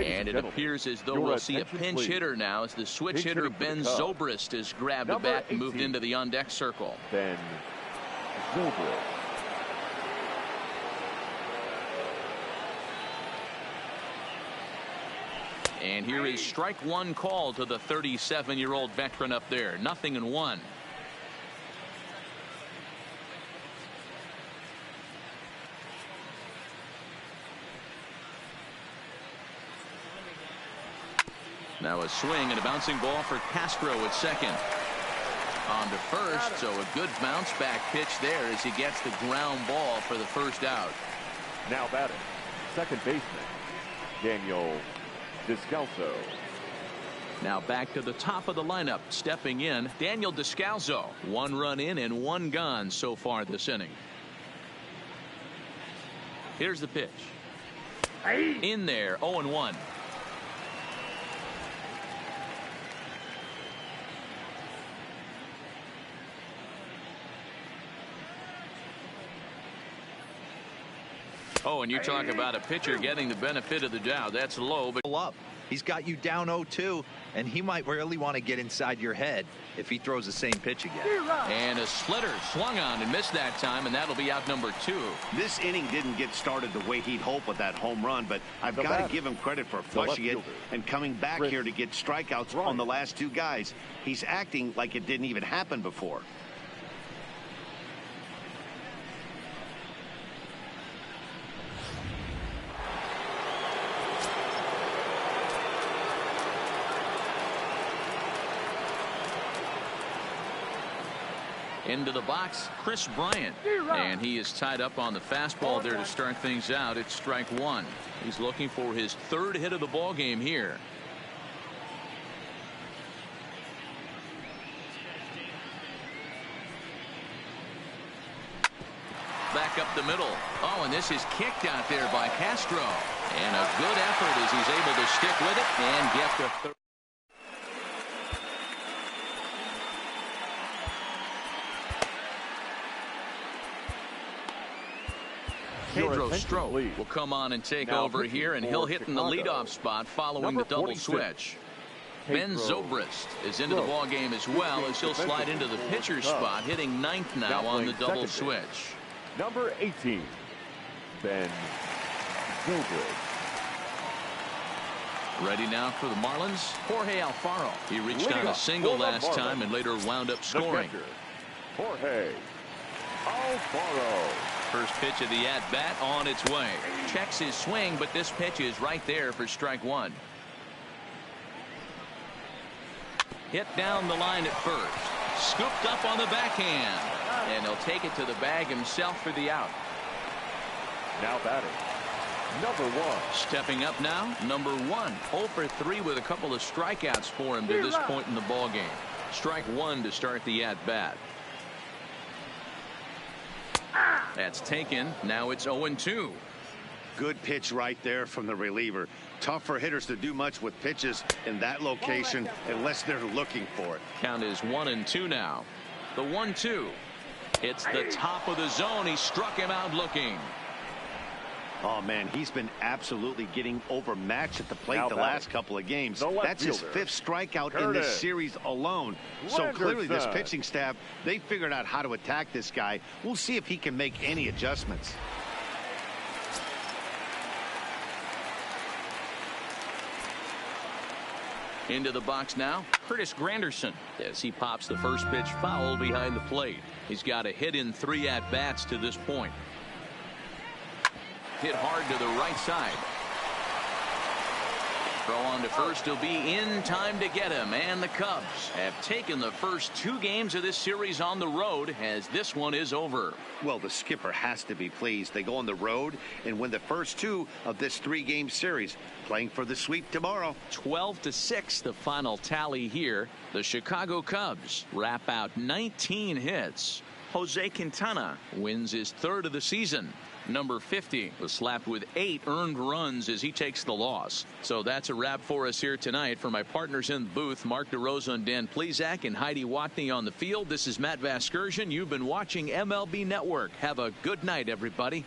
A: And it appears as though we'll see a pinch hitter now as the switch hitter Ben Zobrist has grabbed a bat and moved into the on-deck circle.
D: Ben Zobrist.
A: And here is strike one call to the 37-year-old veteran up there. 0-1. Now a swing and a bouncing ball for Castro at second. On to first, so a good bounce back pitch there as he gets the ground ball for the first out.
D: Now batting, second baseman, Daniel Descalso.
A: Now back to the top of the lineup, stepping in, Daniel Descalso. 1 run in and 1 gone so far this inning. Here's the pitch. In there, 0-1. Oh, and you talk about a pitcher getting the benefit of the doubt. That's low, but
C: up. He's got you down 0-2, and he might really want to get inside your head if he throws the same pitch again.
A: And a splitter swung on and missed that time, and that'll be out number 2.
B: This inning didn't get started the way he'd hoped with that home run, but I've got to give him credit for flushing it and coming back here to get strikeouts on the last 2 guys. He's acting like it didn't even happen before.
A: Into the box, Chris Bryant, and he is tied up on the fastball there to start things out. It's strike 1. He's looking for his 3rd hit of the ball game here. Back up the middle. Oh, and this is kicked out there by Castro, and a good effort as he's able to stick with it and get the third. Pedro Strop will come on and take over here, and he'll hit in the leadoff spot following the double switch. Ben Zobrist is into the ball game as well as he'll slide into the pitcher's spot, hitting 9th now on the double switch.
D: Number 18, Ben Zobrist.
A: Ready now for the Marlins, Jorge Alfaro. He reached on a single last time and later wound up scoring.
D: Jorge Alfaro.
A: First pitch of the at-bat on its way. checks his swing, but this pitch is right there for strike one. Hit down the line at first. Scooped up on the backhand. And he'll take it to the bag himself for the out.
D: Now batting, number 1.
A: Stepping up now, number 1. 0 for 3 with a couple of strikeouts for him to this point in the ball game. Strike 1 to start the at-bat. That's taken. Now it's 0-2.
B: Good pitch right there from the reliever. Tough for hitters to do much with pitches in that location unless they're looking for it.
A: Count is 1-2 now. The 1-2. It's the top of the zone. He struck him out looking.
B: Oh, man, he's been absolutely getting overmatched at the plate the last couple of games. That's his 5th strikeout in this series alone. So clearly this pitching staff, they figured out how to attack this guy. We'll see if he can make any adjustments.
A: Into the box now, Curtis Granderson, as he pops the first pitch foul behind the plate. He's got a hit in 3 at-bats to this point. Hit hard to the right side. Throw on to first will be in time to get him, and the Cubs have taken the first 2 games of this series on the road as this one is over.
B: Well, the skipper has to be pleased. They go on the road and win the first 2 of this 3-game series, playing for the sweep tomorrow.
A: 12-6 the final tally here. The Chicago Cubs wrap out 19 hits. Jose Quintana wins his 3rd of the season. Number 50 was slapped with 8 earned runs as he takes the loss. So that's a wrap for us here tonight. For my partners in the booth, Mark DeRosa and Dan Plesac and Heidi Watney on the field, this is Matt Vasgersian. You've been watching MLB Network. Have a good night, everybody.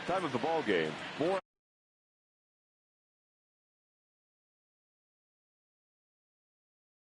D: Time of the ball game, 4